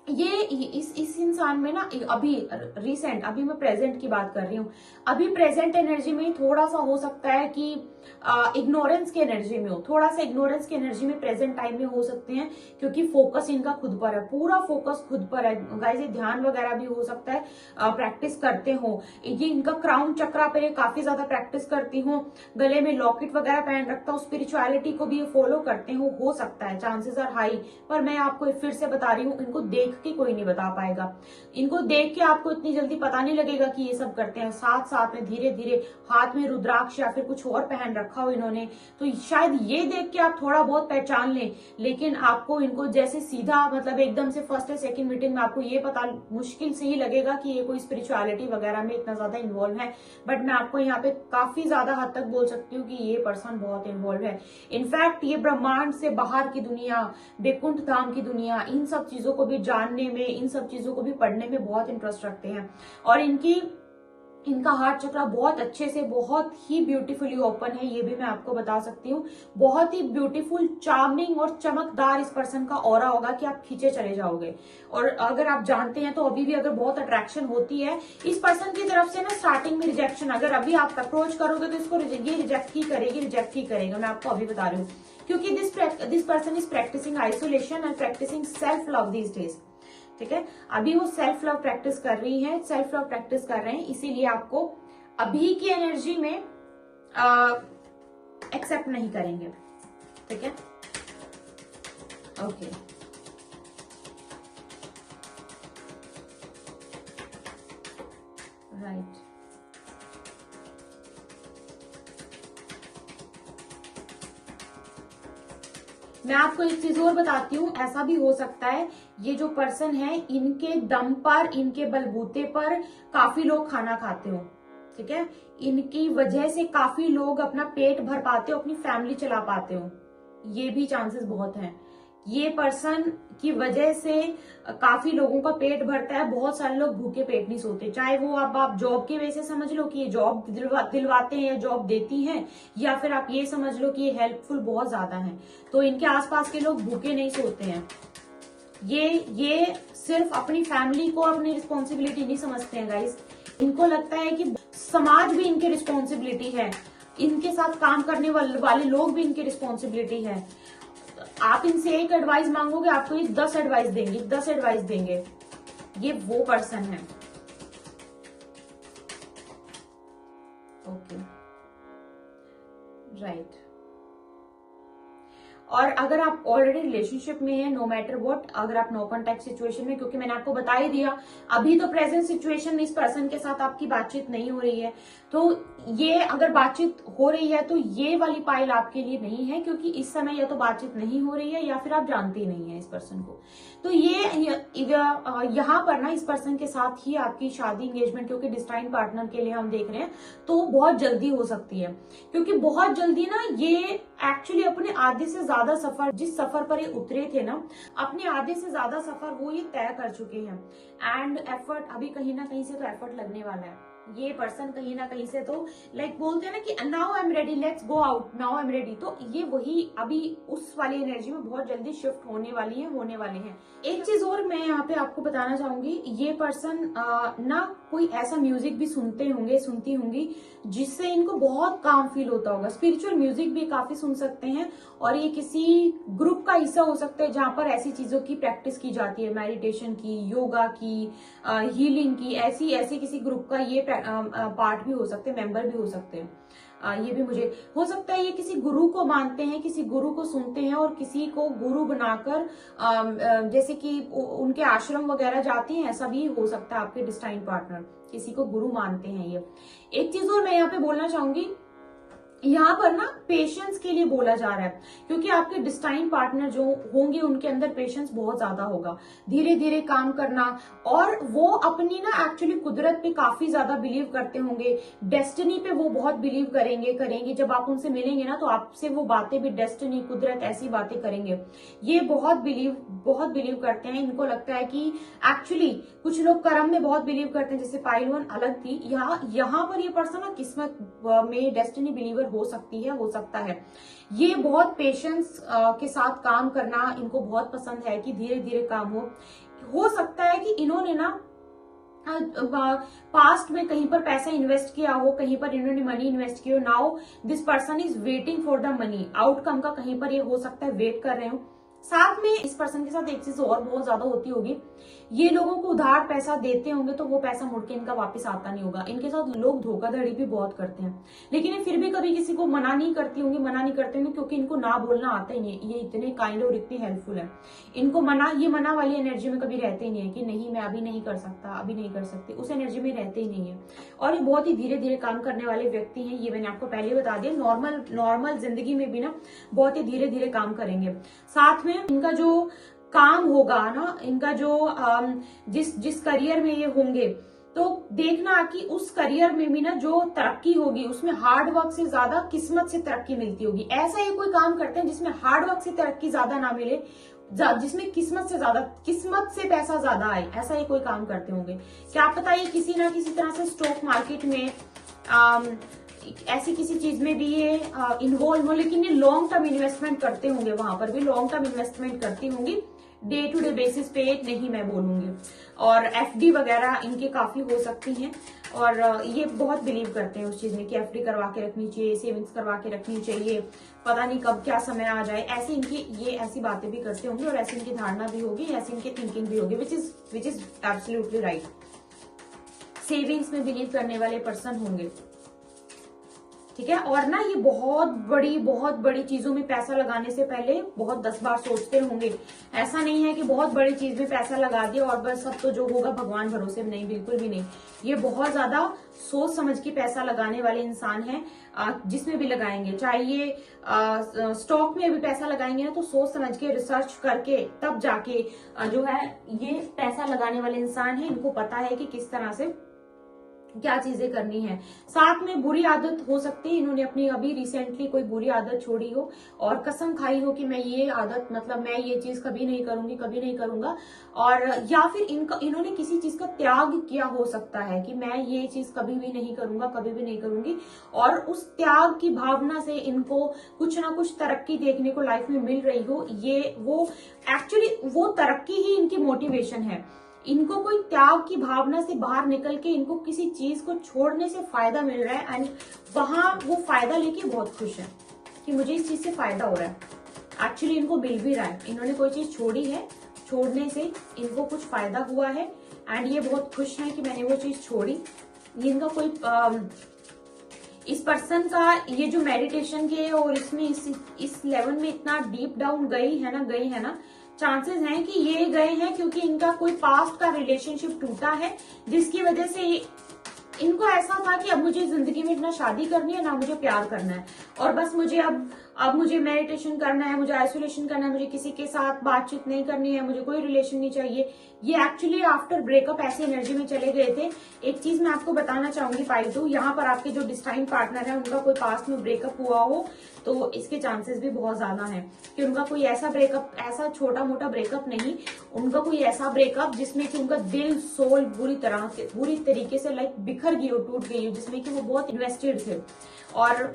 Speaker 1: ये इस इंसान में ना अभी रिसेंट, अभी मैं प्रेजेंट की बात कर रही हूँ, अभी प्रेजेंट एनर्जी में थोड़ा सा हो सकता है कि इग्नोरेंस की एनर्जी में हो, थोड़ा सा इग्नोरेंस की एनर्जी में प्रेजेंट टाइम में हो सकते हैं, क्योंकि फोकस इनका खुद पर है, पूरा फोकस खुद पर है गाइस। ये ध्यान वगैरह भी हो सकता है प्रैक्टिस करते हो, ये इनका क्राउन चक्रा पे काफी ज्यादा प्रैक्टिस करती हूँ, गले में लॉकेट वगैरह पहन रखता हूँ, स्पिरिचुअलिटी को भी ये फॉलो करते हो सकता है, चांसेस आर हाई। पर मैं आपको फिर से बता रही हूँ, इनको देख के कोई नहीं बता पाएगा, इनको देख के आपको इतनी जल्दी पता नहीं लगेगा कि ये सब करते हैं। साथ साथ में धीरे धीरे हाथ में रुद्राक्ष या फिर कुछ और पहन रखा हो इन्होंने, तो शायद ये देख के आप थोड़ा बहुत पहचान लें, लेकिन आपको इनको जैसे सीधा मतलब एकदम से फर्स्ट या सेकंड मीटिंग में आपको ये पता मुश्किल से ही लगेगा कि ये कोई स्पिरिचुअलिटी वगैरह में इतना ज्यादा इन्वॉल्व है। बट मैं आपको यहाँ पे काफी ज्यादा हद तक बोल सकती हूँ कि ये पर्सन बहुत इन्वॉल्व है। इनफैक्ट ये ब्रह्मांड से बाहर की दुनिया, बैकुंठ धाम की दुनिया, इन सब चीजों को भी जानने में, इन सब चीजों को भी पढ़ने में बहुत इंटरेस्ट रखते हैं। और इनका हार्ट चक्र बहुत अच्छे से, बहुत ही ब्यूटीफुली ओपन है, ये भी मैं आपको बता सकती हूँ। बहुत ही ब्यूटीफुल, चार्मिंग और चमकदार इस पर्सन का ऑरा होगा कि आप खींचे चले जाओगे। और अगर आप जानते हैं तो अभी भी अगर बहुत अट्रैक्शन होती है इस पर्सन की तरफ से ना, स्टार्टिंग में रिजेक्शन, अगर अभी आप अप्रोच करोगे तो इसको ये रिजेक्ट ही करेगा, मैं आपको अभी बता रही हूँ, क्योंकि this person is practicing isolation and practicing self love these days. ठीक है, अभी वो सेल्फ लव प्रैक्टिस कर रही है, सेल्फ लव प्रैक्टिस कर रहे हैं, इसीलिए आपको अभी की एनर्जी में एक्सेप्ट नहीं करेंगे। ठीक है, ओके। राइट, मैं आपको एक चीज और बताती हूँ, ऐसा भी हो सकता है ये जो पर्सन है, इनके दम पर, इनके बलबूते पर काफी लोग खाना खाते हो। ठीक है, इनकी वजह से काफी लोग अपना पेट भर पाते हो, अपनी फैमिली चला पाते हो, ये भी चांसेस बहुत हैं। ये पर्सन की वजह से काफी लोगों का पेट भरता है, बहुत सारे लोग भूखे पेट नहीं सोते, चाहे वो अब आप जॉब की वजह से समझ लो कि ये जॉब दिलवाते हैं या जॉब देती हैं, या फिर आप ये समझ लो कि ये हेल्पफुल बहुत ज्यादा है, तो इनके आसपास के लोग भूखे नहीं सोते हैं। ये सिर्फ अपनी फैमिली को अपनी रिस्पॉन्सिबिलिटी नहीं समझते हैं गाइस, इनको लगता है कि समाज भी इनकी रिस्पॉन्सिबिलिटी है, इनके साथ काम करने वाले लोग भी इनकी रिस्पॉन्सिबिलिटी है। आप इनसे एक एडवाइस मांगोगे, आपको ये 10 एडवाइस देंगे, ये वो पर्सन है। Okay, right. और अगर आप ऑलरेडी रिलेशनशिप में हैं, नो मैटर व्हाट, अगर आप नो कॉन्टैक्ट सिचुएशन में, क्योंकि मैंने आपको बता ही दिया अभी तो प्रेजेंट सिचुएशन में इस पर्सन के साथ आपकी बातचीत नहीं हो रही है, तो ये अगर बातचीत हो रही है तो ये वाली पाइल आपके लिए नहीं है, क्योंकि इस समय या तो बातचीत नहीं हो रही है या फिर आप जानते ही नहीं है इस पर्सन को। तो ये यहाँ पर ना इस पर्सन के साथ ही आपकी शादी, एंगेजमेंट, क्योंकि डिस्टाइन पार्टनर के लिए हम देख रहे हैं, तो बहुत जल्दी हो सकती है, क्योंकि बहुत जल्दी ना ये एक्चुअली अपने आधे से ज्यादा सफर, जिस सफर पर ये उतरे थे ना, अपने आधे से ज्यादा सफर वो ये तय कर चुके हैं। एंड एफर्ट, अभी कहीं ना कहीं से तो एफर्ट लगने वाला है, ये पर्सन कहीं ना कहीं से तो लाइक बोलते हैं ना कि now I am ready, let's go out, now I am ready, तो ये वही अभी उस वाली एनर्जी में बहुत जल्दी शिफ्ट होने वाले हैं। एक चीज और मैं यहाँ पे आपको बताना चाहूंगी, ये पर्सन ना कोई ऐसा म्यूजिक भी सुनती होंगी जिससे इनको बहुत काम फील होता होगा, स्पिरिचुअल म्यूजिक भी काफी सुन सकते हैं, और ये किसी ग्रुप का हिस्सा हो सकता है जहां पर ऐसी चीजों की प्रैक्टिस की जाती है, मेडिटेशन की, योगा की, हीलिंग की, ऐसी किसी ग्रुप का ये पार्ट भी हो सकते हैं, मेंबर भी हो सकते हैं। ये भी मुझे हो सकता है ये किसी गुरु को मानते हैं, किसी गुरु को सुनते हैं और किसी को गुरु बनाकर जैसे कि उनके आश्रम वगैरह जाते हैं, ऐसा भी हो सकता है। आपके डिस्टाइन पार्टनर किसी को गुरु मानते हैं। ये एक चीज और मैं यहाँ पे बोलना चाहूंगी, यहाँ पर ना पेशेंस के लिए बोला जा रहा है, क्योंकि आपके डिस्टाइन पार्टनर जो होंगे उनके अंदर पेशेंस बहुत ज्यादा होगा, धीरे धीरे काम करना, और वो अपनी ना एक्चुअली कुदरत पे काफी ज्यादा बिलीव करते होंगे, डेस्टिनी पे वो बहुत बिलीव करेंगे। जब आप उनसे मिलेंगे ना तो आपसे वो बातें भी, डेस्टिनी, कुदरत, ऐसी बातें करेंगे। ये बहुत बिलीव करते हैं। इनको लगता है कि एक्चुअली कुछ लोग कर्म में बहुत बिलीव करते हैं, जैसे पाइल वन अलग थी। यहाँ पर ये पर्सन ना किस्मत में, डेस्टिनी बिलीवर हो सकती है, हो सकता है। ये बहुत पेशेंस के साथ काम करना इनको बहुत पसंद है, कि धीरे धीरे काम हो सकता है कि इन्होंने ना पास्ट में कहीं पर पैसा इन्वेस्ट किया हो, कहीं पर इन्होंने मनी इन्वेस्ट किया हो। Now this person is waiting for the money, outcome का कहीं पर ये हो सकता है वेट कर रहे हो। साथ में इस पर्सन के साथ एक चीज और बहुत ज्यादा होती होगी, ये लोगों को उधार पैसा देते होंगे तो वो पैसा मुड़ के इनका वापस आता नहीं होगा। इनके साथ लोग धोखाधड़ी भी बहुत करते हैं, लेकिन ये फिर भी कभी किसी को मना नहीं करते होंगे, क्योंकि इनको ना बोलना आता ही नहीं है। ये इतने काइंड और इतने हेल्पफुल है। इनको मना वाली एनर्जी में कभी रहते ही नहीं है कि नहीं मैं अभी नहीं कर सकता, अभी नहीं कर सकते, उस एनर्जी में रहते ही नहीं है। और ये बहुत ही धीरे धीरे काम करने वाले व्यक्ति हैं। ये मैंने आपको पहले बता दिया, नॉर्मल जिंदगी में भी ना बहुत ही धीरे धीरे काम करेंगे। साथ में इनका जो काम होगा ना, इनका जो जिस करियर में ये होंगे, तो देखना कि उस करियर में भी ना जो तरक्की होगी उसमें हार्ड वर्क से ज्यादा किस्मत से तरक्की मिलती होगी। ऐसा ये कोई काम करते हैं जिसमें हार्ड वर्क से तरक्की ज्यादा ना मिले, जिसमें किस्मत से पैसा ज्यादा आए, ऐसा ये कोई काम करते होंगे। क्या पता ये किसी ना किसी तरह से स्टॉक मार्केट में ऐसी किसी चीज में भी ये इन्वॉल्व हो, लेकिन ये लॉन्ग टर्म इन्वेस्टमेंट करते होंगे, वहां पर भी लॉन्ग टर्म इन्वेस्टमेंट करती होंगी, डे टू डे बेसिस पे नहीं मैं बोलूंगी। और एफडी वगैरह इनके काफी हो सकती हैं, और ये बहुत बिलीव करते हैं उस चीज में कि एफडी करवा के रखनी चाहिए, सेविंग्स करवा के रखनी चाहिए, पता नहीं कब क्या समय आ जाए। ऐसे इनकी ये ऐसी बातें भी करते होंगे, और ऐसी इनकी धारणा भी होगी, ऐसी इनकी थिंकिंग भी होगी, which is absolutely right. Savings में बिलीव करने वाले पर्सन होंगे, ठीक है। और ना ये बहुत बड़ी चीजों में पैसा लगाने से पहले बहुत 10 बार सोचते होंगे। ऐसा नहीं है कि बहुत बड़ी चीज में पैसा लगा दिया और बस सब तो जो होगा भगवान भरोसे, नहीं, बिल्कुल भी नहीं। ये बहुत ज्यादा सोच समझ के पैसा लगाने वाले इंसान हैं। जिसमें भी लगाएंगे, चाहे ये स्टॉक में भी पैसा लगाएंगे ना, तो सोच समझ के, रिसर्च करके तब जाके जो है ये पैसा लगाने वाले इंसान है। इनको पता है कि किस तरह से क्या चीजें करनी है। साथ में बुरी आदत हो सकती है, इन्होंने अपनी अभी रिसेंटली कोई बुरी आदत छोड़ी हो और कसम खाई हो कि मैं ये आदत, मतलब मैं ये चीज कभी नहीं करूंगी, कभी नहीं करूंगा। और या फिर इन्होंने किसी चीज का त्याग किया हो सकता है कि मैं ये चीज कभी भी नहीं करूंगा, कभी भी नहीं करूंगी। और उस त्याग की भावना से इनको कुछ ना कुछ तरक्की देखने को लाइफ में मिल रही हो। वो एक्चुअली वो तरक्की ही इनकी मोटिवेशन है। इनको कोई त्याग की भावना से बाहर निकल के इनको किसी चीज को छोड़ने से फायदा मिल रहा है, एंड वहां वो फायदा लेके बहुत खुश है कि मुझे इस चीज से फायदा हो रहा है। एक्चुअली इनको मिल भी रहा है, इन्होंने कोई चीज छोड़ी है, छोड़ने से इनको कुछ फायदा हुआ है, एंड ये बहुत खुश है कि मैंने वो चीज छोड़ी। ये इनका कोई इस पर्सन का ये जो मेडिटेशन के और इसमें इस लेवल में इतना डीप डाउन गई है ना, चांसेस हैं कि ये गए हैं क्योंकि इनका कोई पास्ट का रिलेशनशिप टूटा है, जिसकी वजह से इनको ऐसा था कि अब मुझे जिंदगी में ना शादी करनी है, ना मुझे प्यार करना है, और बस मुझे अब मुझे मेडिटेशन करना है, मुझे आइसोलेशन करना है, मुझे किसी के साथ बातचीत नहीं करनी है, मुझे कोई रिलेशन नहीं चाहिए। ये एक्चुअली आफ्टर ब्रेकअप ऐसी एनर्जी में चले गए थे। एक चीज मैं आपको बताना चाहूंगी पाइल 2, यहाँ पर आपके जो डिस्टाइन पार्टनर है उनका कोई पास्ट में ब्रेकअप हुआ हो तो इसके चांसेस भी बहुत ज्यादा है कि उनका कोई ऐसा ब्रेकअप, ऐसा छोटा मोटा ब्रेकअप नहीं, उनका कोई ऐसा ब्रेकअप जिसमें कि उनका दिल सोल बुरी तरीके से लाइक बिखर गई हो, टूट गई हो, जिसमें कि वो बहुत इन्वेस्टेड थे। और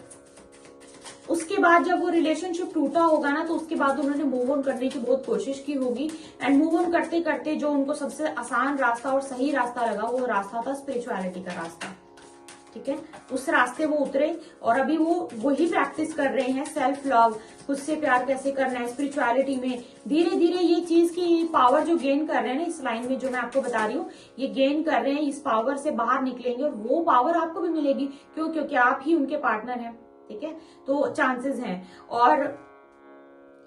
Speaker 1: उसके बाद जब वो रिलेशनशिप टूटा होगा ना, तो उसके बाद उन्होंने मूव ऑन करने की बहुत कोशिश की होगी, एंड मूव ऑन करते करते जो उनको सबसे आसान रास्ता और सही रास्ता लगा वो रास्ता था स्पिरिचुअलिटी का रास्ता, ठीक है। उस रास्ते वो उतरे और अभी वो वही प्रैक्टिस कर रहे हैं, सेल्फ लव, खुद से प्यार कैसे करना है स्पिरिचुअलिटी में। धीरे धीरे ये चीज की पावर जो गेन कर रहे हैं ना इस लाइन में, जो मैं आपको बता रही हूँ, ये गेन कर रहे हैं, इस पावर से बाहर निकलेंगे और वो पावर आपको भी मिलेगी। क्यों? क्योंकि आप ही उनके पार्टनर हैं, ठीक है। तो चांसेस हैं। और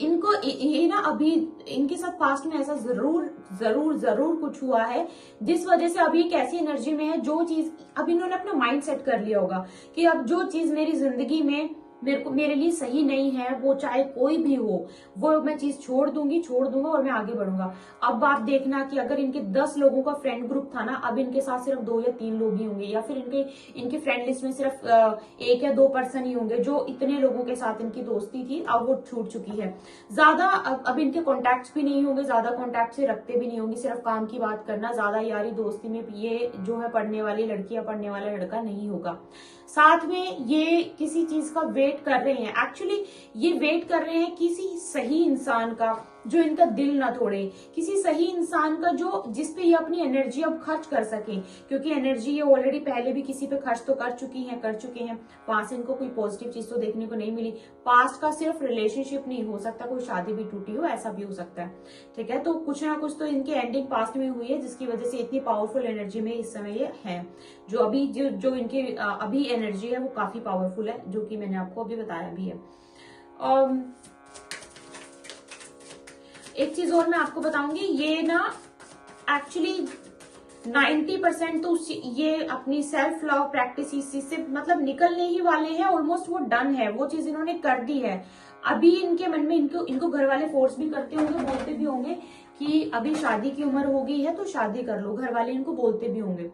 Speaker 1: इनको ये ना अभी इनके साथ पास्ट में ऐसा जरूर कुछ हुआ है जिस वजह से अभी एक ऐसी एनर्जी में है, जो चीज अब इन्होंने अपना माइंड सेट कर लिया होगा कि अब जो चीज मेरी जिंदगी में मेरे लिए सही नहीं है, वो चाहे कोई भी हो, वो मैं चीज छोड़ दूंगा और मैं आगे बढ़ूंगा। अब आप देखना कि अगर इनके 10 लोगों का फ्रेंड ग्रुप था ना, अब इनके साथ सिर्फ 2 या 3 लोग ही होंगे, या फिर इनके फ्रेंड लिस्ट में सिर्फ 1 या 2 पर्सन ही होंगे। जो इतने लोगों के साथ इनकी दोस्ती थी अब वो छूट चुकी है। ज्यादा अब इनके कॉन्टैक्ट्स भी नहीं होंगे, ज्यादा कॉन्टैक्ट से रखते भी नहीं होंगे, सिर्फ काम की बात करना, ज्यादा यारी दोस्ती में ये जो है पढ़ने वाली लड़की या पढ़ने वाला लड़का नहीं होगा। साथ में ये किसी चीज का वेट कर रहे हैं, एक्चुअली ये वेट कर रहे हैं किसी सही इंसान का जो इनका दिल ना तोड़े, किसी सही इंसान का जो जिसपे ये अपनी एनर्जी अब खर्च कर सके, क्योंकि एनर्जी ये ऑलरेडी पहले भी किसी पे खर्च तो कर चुके हैं, वहां से इनको कोई पॉजिटिव चीज तो देखने को नहीं मिली। पास्ट का सिर्फ रिलेशनशिप नहीं हो सकता, कोई शादी भी टूटी हो, ऐसा भी हो सकता है, ठीक है। तो कुछ ना कुछ तो इनकी एंडिंग पास्ट में हुई है, जिसकी वजह से इतनी पावरफुल एनर्जी में इस समय ये है। जो अभी जो इनकी अभी एनर्जी है वो काफी पावरफुल है, जो कि मैंने आपको अभी बताया भी है। एक चीज और मैं आपको बताऊंगी, ये ना एक्चुअली 90% तो ये अपनी सेल्फ लव प्रैक्टिस से मतलब निकलने ही वाले हैं, ऑलमोस्ट वो डन है, वो चीज इन्होंने कर दी है। अभी इनके मन में इनको घर वाले फोर्स भी करते होंगे, बोलते भी होंगे कि अभी शादी की उम्र हो गई है तो शादी कर लो, घर वाले इनको बोलते भी होंगे,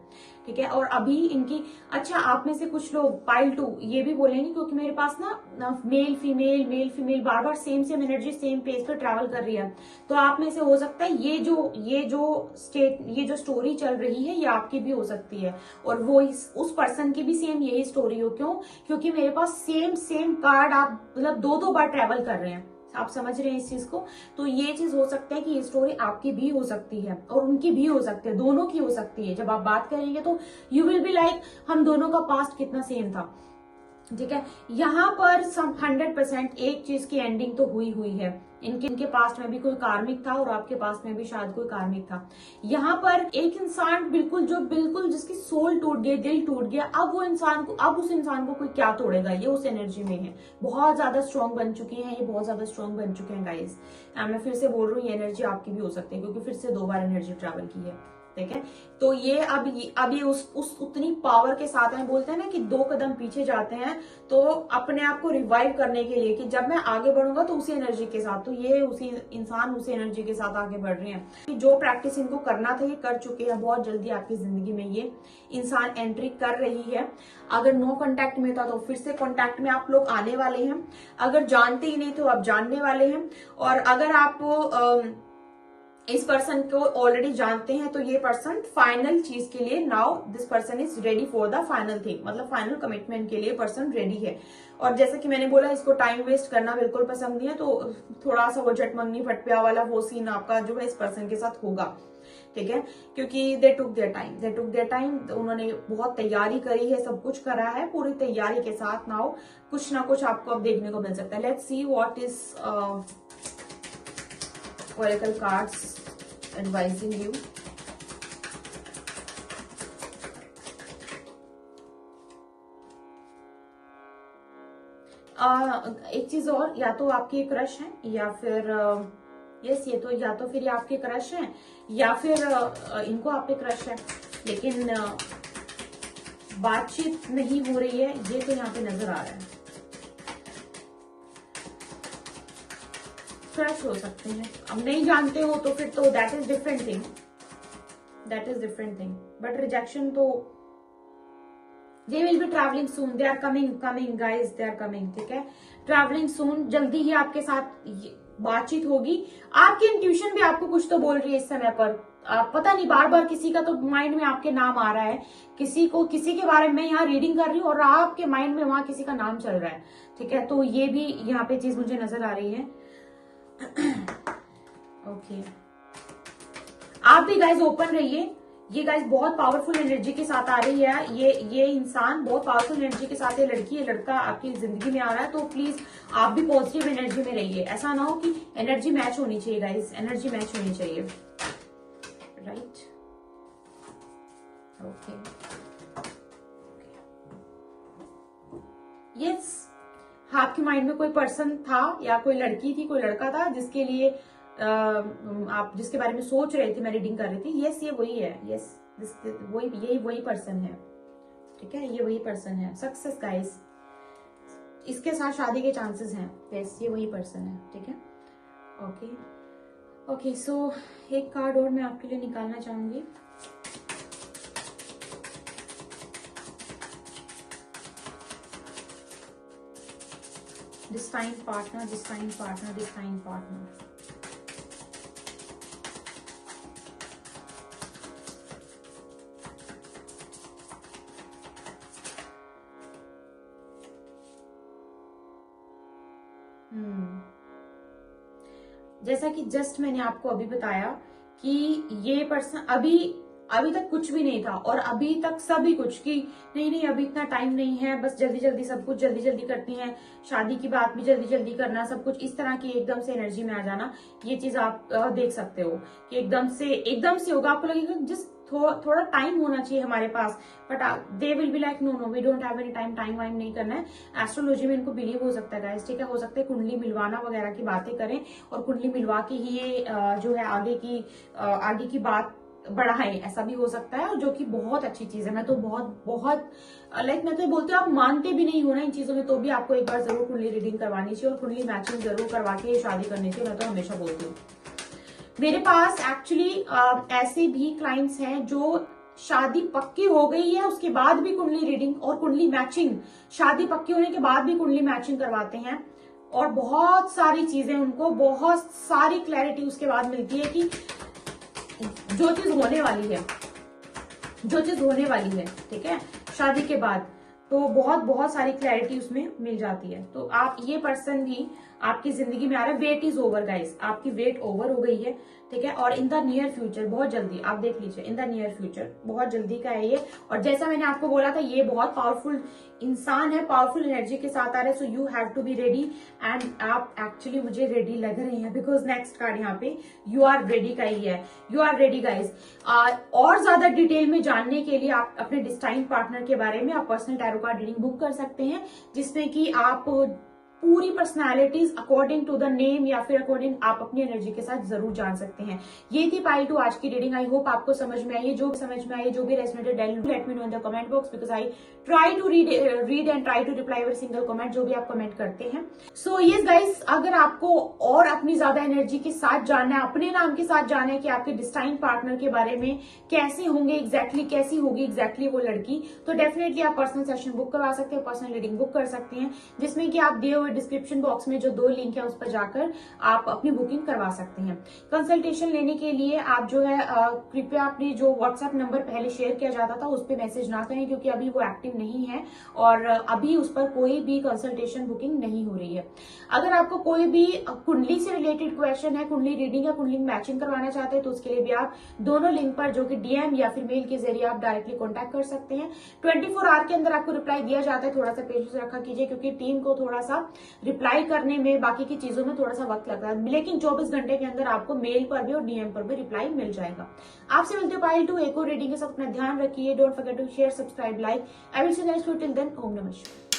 Speaker 1: ठीक है। और अभी इनकी, अच्छा आप में से कुछ लोग पाइल 2 ये भी बोलेंगे, क्योंकि मेरे पास ना मेल फीमेल बार बार सेम एनर्जी सेम पेज पर ट्रैवल कर रही है, तो आप में से हो सकता है ये जो स्टोरी चल रही है ये आपकी भी हो सकती है, और वो उस पर्सन की भी सेम यही स्टोरी हो। क्यों? क्योंकि मेरे पास सेम कार्ड आप मतलब 2 बार ट्रैवल कर रहे हैं, आप समझ रहे हैं इस चीज को। तो ये चीज हो सकता है कि ये स्टोरी आपकी भी हो सकती है और उनकी भी हो सकती है, दोनों की हो सकती है। जब आप बात करेंगे तो यू विल बी लाइक हम दोनों का पास्ट कितना सेम था, ठीक है। यहाँ पर 100% एक चीज की एंडिंग तो हुई है। इनके पास्ट में भी कोई कार्मिक था और आपके पास में भी शायद कोई कार्मिक था। यहाँ पर एक इंसान बिल्कुल जिसकी सोल टूट गई, दिल टूट गया, अब उस इंसान को कोई क्या तोड़ेगा, ये उस एनर्जी में है, बहुत ज्यादा स्ट्रॉन्ग बन चुकी है, ये बहुत ज्यादा स्ट्रॉन्ग बन चुके हैं गाइस। मैं फिर से बोल रही हूँ, ये एनर्जी आपकी भी हो सकती है, क्योंकि फिर से 2 बार एनर्जी ट्रैवल की है, ठीक है। तो ये अब ये उस उतनी पावर के साथ है, बोलते हैं ना कि 2 कदम पीछे जाते हैं तो अपने आप को रिवाइव करने के लिए कि जब मैं आगे बढ़ूंगा तो उसी एनर्जी के साथ, तो ये उसी एनर्जी के साथ आगे बढ़ रहे हैं। कि जो प्रैक्टिस इनको करना था ये कर चुके हैं, बहुत जल्दी आपकी जिंदगी में ये इंसान एंट्री कर रही है। अगर नो कांटेक्ट में था तो फिर से कांटेक्ट में आप लोग आने वाले हैं, अगर जानते ही नहीं तो आप जानने वाले हैं, और अगर आप इस पर्सन को ऑलरेडी जानते हैं तो ये पर्सन फाइनल चीज के लिए, now this person is ready for the final thing, मतलब फाइनल कमिटमेंट के लिए पर्सन रेडी है। और जैसे कि मैंने बोला, इसको टाइम वेस्ट करना बिल्कुल पसंद नहीं है, तो थोड़ा सा वो झटमंगनी फटप्या वाला वो सीन आपका जो है इस पर्सन के साथ होगा, ठीक है। क्योंकि दे टुक देयर टाइम, उन्होंने बहुत तैयारी करी है, सब कुछ करा है पूरी तैयारी के साथ। नाउ कुछ ना कुछ आपको अब देखने को मिल सकता है। Let's see what is Oracle cards advising you. एक चीज और, या तो आपके क्रश है या फिर यस, ये तो या तो फिर ये आपके क्रश हैं या फिर इनको आप पे क्रश है, लेकिन बातचीत नहीं हो रही है, ये तो यहाँ पे नजर आ रहा है। क्रश हो सकते हैं, अब नहीं जानते हो तो फिर तो that is different thing, but rejection तो they will be travelling soon, they are coming guys, they are coming, ठीक है। ट्रैवलिंग सून, जल्दी ही आपके साथ बातचीत होगी। आपकी इंट्यूशन भी आपको कुछ तो बोल रही है इस समय पर, पता नहीं, बार बार किसी का तो माइंड में आपके नाम आ रहा है, किसी के बारे में यहाँ रीडिंग कर रही हूँ और आपके माइंड में वहां किसी का नाम चल रहा है, ठीक है। तो ये भी यहाँ पे चीज मुझे नजर आ रही है। ओके, आप भी गाइज ओपन रहिए, ये गाइज बहुत पावरफुल एनर्जी के साथ आ रही है, ये इंसान बहुत पावरफुल एनर्जी के साथ, ये लड़की ये लड़का आपकी जिंदगी में आ रहा है, तो प्लीज आप भी पॉजिटिव एनर्जी में रहिए। ऐसा ना हो कि एनर्जी मैच होनी चाहिए गाइज, एनर्जी मैच होनी चाहिए, राइट। ओके, यस, आपके माइंड में कोई पर्सन था या कोई लड़की थी, कोई लड़का था जिसके लिए आप जिसके बारे में सोच रहे थे, मैं रीडिंग कर रही थी। यस, ये वही है, यस, वही पर्सन है, ठीक है, ये वही पर्सन है। सक्सेस गाइस, इसके साथ शादी के चांसेस हैं। यस, ये वही पर्सन है, ठीक है। ओके, सो एक कार्ड और मैं आपके लिए निकालना चाहूंगी। Destine partner, destine partner, destine partner. जैसा कि जस्ट मैंने आपको अभी बताया कि ये पर्सन अभी तक कुछ भी नहीं था, और अभी तक सभी कुछ कि नहीं अभी इतना टाइम नहीं है, बस जल्दी जल्दी सब कुछ जल्दी जल्दी करती हैं, शादी की बात भी जल्दी जल्दी करना, सब कुछ इस तरह की एकदम से एनर्जी में आ जाना। ये चीज आप देख सकते हो कि एकदम से होगा। आपको लगेगा जिस थोड़ा टाइम होना चाहिए हमारे पास, but they will be like no we don't have any time वाइम नहीं करना है। एस्ट्रोलॉजी में इनको बिलीव हो सकता है गाइस, ठीक है। हो सकता है कुंडली मिलवाना वगैरह की बातें करें, और कुंडली मिलवा के ही ये जो है आगे की बात बढ़ाएं, ऐसा भी हो सकता है, जो कि बहुत अच्छी चीज है। मैं तो बहुत मैं तो बोलती हूँ, आप मानते भी नहीं हो ना इन चीजों में, तो भी आपको एक बार जरूर कुंडली रीडिंग करवानी चाहिए और कुंडली मैचिंग जरूर करवा के शादी करनी चाहिए। मैं तो हमेशा बोलती हूँ। मेरे पास एक्चुअली ऐसे भी क्लाइंट्स हैं जो शादी पक्की हो गई है, उसके बाद भी कुंडली रीडिंग और कुंडली मैचिंग, शादी पक्की होने के बाद भी कुंडली मैचिंग करवाते हैं, और बहुत सारी चीजें उनको, बहुत सारी क्लैरिटी उसके बाद मिलती है कि जो चीज होने वाली है, ठीक है, शादी के बाद, तो बहुत सारी क्लैरिटी उसमें मिल जाती है। तो आप, ये पर्सन भी आपकी जिंदगी में आ रहा है। वेट इज ओवर गाइस, आपकी वेट ओवर हो गई है, ठीक है। और इन द नियर फ्यूचर, बहुत जल्दी, आप देख लीजिए, इन द नियर फ्यूचर बहुत जल्दी का है ये। और जैसा मैंने आपको बोला था, ये बहुत पावरफुल इंसान है, पावरफुल एनर्जी के साथ आ रहे हैं। So you have to be ready, and आप एक्चुअली मुझे रेडी लग रही हैं, बिकॉज नेक्स्ट कार्ड यहाँ पे यू आर रेडी का ही है। You are ready guys. और ज्यादा डिटेल में जानने के लिए आप अपने डिस्टाइन पार्टनर के बारे में आप personal tarot card reading book कर सकते हैं, जिसमें कि आप पूरी personalities according to the name या फिर अकॉर्डिंग आप अपनी एनर्जी के साथ जरूर जान सकते हैं। ये थी पाइल 2 आज की रीडिंग। आई होप आपको समझ में आई है। जो भी समझ में आई, जो भी resonated, let me know in the comment box, because I try to read and try to reply every single comment जो भी आप कमेंट करते हैं। सो यस गाइस, अगर आपको और अपनी ज्यादा एनर्जी के साथ जानना है, अपने नाम के साथ जानना है कि आपके डिस्टाइन पार्टनर के बारे में कैसे होंगे एग्जैक्टली, कैसी होगी एग्जैक्टली वो लड़की, तो डेफिनेटली आप पर्सनल सेशन बुक करवा सकते हैं, पर्सनल रीडिंग बुक कर सकते हैं, जिसमें कि आप दिए हुए डिस्क्रिप्शन बॉक्स में जो 2 लिंक है उस पर जाकर आप अपनी बुकिंग करवा सकते हैं। कंसल्टेशन लेने के लिए आप जो है कृपया अपने जो व्हाट्सएप नंबर पहले शेयर किया जाता था उस पर मैसेज ना करें, क्योंकि अभी वो एक्टिव नहीं है और अभी उस पर कोई भी कंसल्टेशन बुकिंग नहीं हो रही है। अगर आपको कोई भी कुंडली से रिलेटेड क्वेश्चन है, कुंडली रीडिंग या कुंडली मैचिंग करवाना चाहते हैं, तो उसके लिए भी आप दोनों लिंक पर, जो कि डीएम या फिर मेल के जरिए आप डायरेक्टली कॉन्टैक्ट कर सकते हैं। 24 आवर के अंदर आपको रिप्लाई दिया जाता है। थोड़ा सा पेशेंस रखा कीजिए, क्योंकि टीम को थोड़ा सा रिप्लाई करने में, बाकी की चीजों में थोड़ा सा वक्त लगता है, लेकिन 24 घंटे के अंदर आपको मेल पर भी और डीएम पर भी रिप्लाई मिल जाएगा। आपसे मिलते हैं पाइल 2 एक और रीडिंग के साथ। अपना ध्यान रखिए। Don't forget to share, subscribe, like. I will see you next video. Till then, ओम नमः शिवाय।